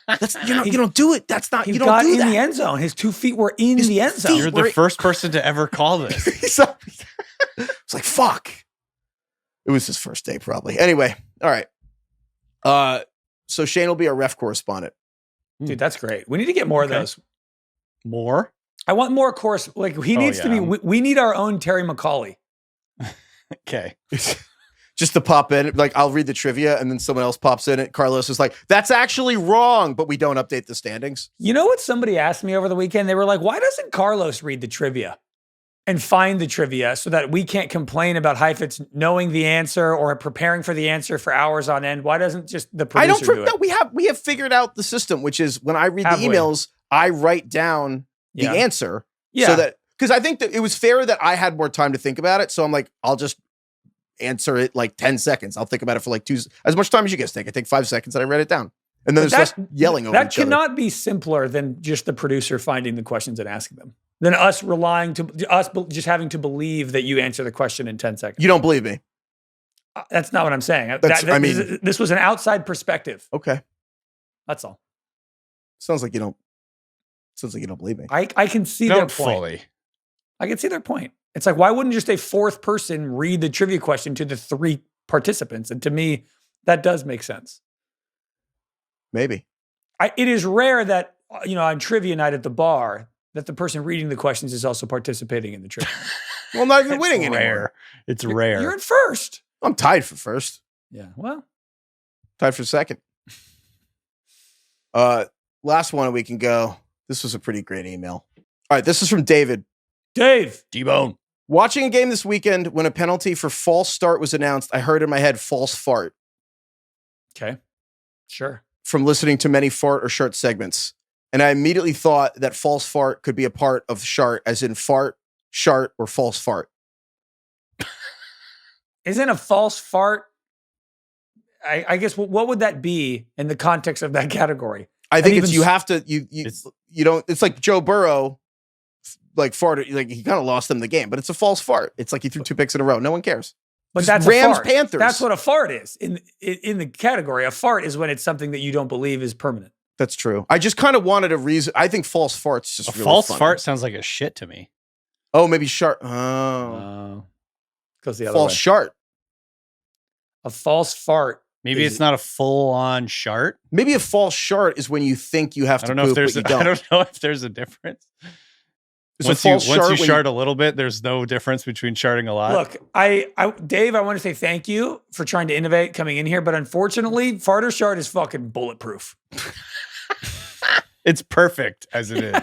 You don't do it. That's not, you don't do that. In the end zone. His 2 feet were in the end zone. You're the first person to ever call this. It's like, fuck. It was his first day probably. Anyway. All right. So Shane will be our ref correspondent. Dude, that's great. We need to get more of those. More? I want more course. Like he needs to be, we need our own Terry McCauley. Just Just to pop in, like I'll read the trivia and then someone else pops in it. Carlos is like, that's actually wrong, but we don't update the standings. You know what somebody asked me over the weekend? They were like, why doesn't Carlos read the trivia and find the trivia so that we can't complain about Heifetz knowing the answer or preparing for the answer for hours on end? Why doesn't just the producer do it? No, we have figured out the system, which is when I read the emails, I write down the answer. Yeah. So that, because I think that it was fair that I had more time to think about it. So I'm like, I'll just answer it like 10 seconds. I'll think about it for like as much time as you guys take. I take 5 seconds and I write it down. And then there's less yelling over each other. That cannot be simpler than just the producer finding the questions and asking them. Than us just having to believe that you answer the question in 10 seconds. You don't believe me? That's not what I'm saying. This was an outside perspective. Okay. That's all. Sounds like you don't believe me. I can see their point. Fully. I can see their point. It's like, why wouldn't just a fourth person read the trivia question to the 3 participants? And to me, that does make sense. Maybe. It is rare that, on trivia night at the bar, that the person reading the questions is also participating in the trivia. Well, not even winning anymore. It's rare. You're in first. I'm tied for first. Yeah, well. Tied for second. Last one we can go. This was a pretty great email. All right, this is from David. Dave. D-Bone. Watching a game this weekend when a penalty for false start was announced, I heard in my head, false fart. Okay. Sure. From listening to many fart or shart segments. And I immediately thought that false fart could be a part of shart, as in fart, shart, or false fart. Isn't a false fart? I guess what would that be in the context of that category? I think it's you have to you don't. It's like Joe Burrow, like farted, like he kind of lost them the game, but it's a false fart. It's like he threw 2 picks in a row. No one cares. But just that's Rams a fart. Panthers. That's what a fart is in the category. A fart is when it's something that you don't believe is permanent. That's true. I just kind of wanted a reason. I think false fart's just really false funny. Fart sounds like a shit to me. Oh, maybe shart. Oh, goes the other false way. Shart. A false fart. Maybe it's not a full-on shart. Maybe a false shart is when you think you have to poop, but you don't. I don't know if there's a difference. Once you shart a little bit, there's no difference between sharting a lot. Look, Dave, I want to say thank you for trying to innovate coming in here, but unfortunately, fart or shart is fucking bulletproof. It's perfect as it is.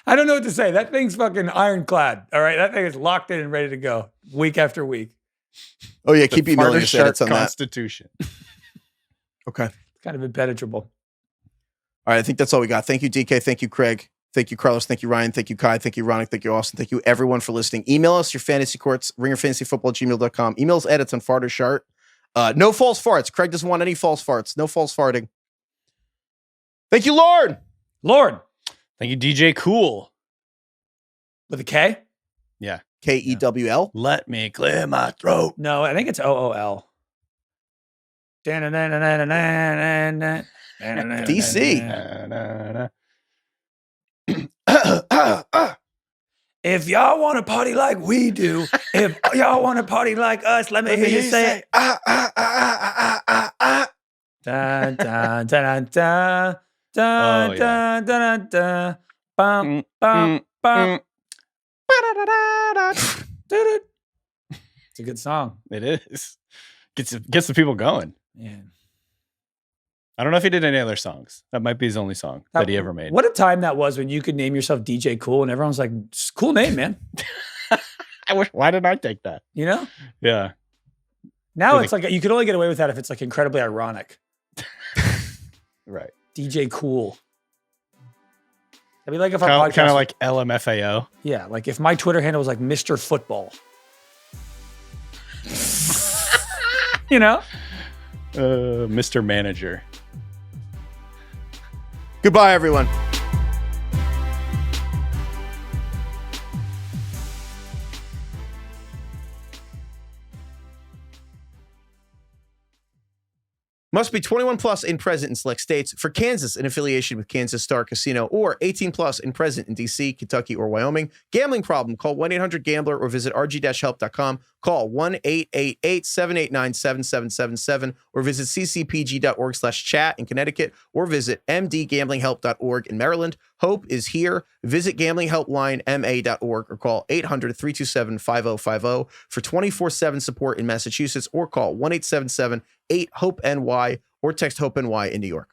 I don't know what to say. That thing's fucking ironclad. All right, that thing is locked in and ready to go week after week. Oh yeah, keep emailing us edits on Constitution. That. Okay, it's kind of impenetrable. All right, I think that's all we got. Thank you, DK. Thank you, Craig. Thank you, Carlos. Thank you, Ryan. Thank you, Kai. Thank you, Ronak. Thank you, Austin. Thank you, everyone, for listening. Email us your fantasy courts, ringerfantasyfootball@gmail.com. Emails, edits on fart or shart. No false farts. Craig doesn't want any false farts. No false farting. Thank you, Lord. Thank you, DJ Cool. With a K? Yeah. Kewl? Let me clear my throat. No, I think it's OOL. DC. If y'all want to party like we do, if y'all want to party like us, let me hear you say da da da da da da da da da bum bum bum. It's a good song. It is. Gets the people going. Yeah. I don't know if he did any other songs. That might be his only song that he ever made. What a time that was when you could name yourself DJ Cool and everyone's like, cool name, man. Why didn't I take that? You know? Yeah. Now it's like, you could only get away with that if it's like incredibly ironic. Right. DJ Cool. I mean, like if our podcast... Kind of like LMFAO. Yeah, like if my Twitter handle was like Mr. Football. You know? Mr. Manager. Goodbye, everyone. Must be 21 plus and present in select states. For Kansas, in affiliation with Kansas Star Casino, or 18 plus and present in D.C., Kentucky, or Wyoming. Gambling problem? Call 1-800-GAMBLER or visit rg-help.com. Call 1-888-789-7777 or visit ccpg.org/chat in Connecticut or visit mdgamblinghelp.org in Maryland. Hope is here. Visit gamblinghelplinema.org or call 800-327-5050 for 24/7 support in Massachusetts or call 1-877-8-HOPE-NY or text HOPE-NY in New York.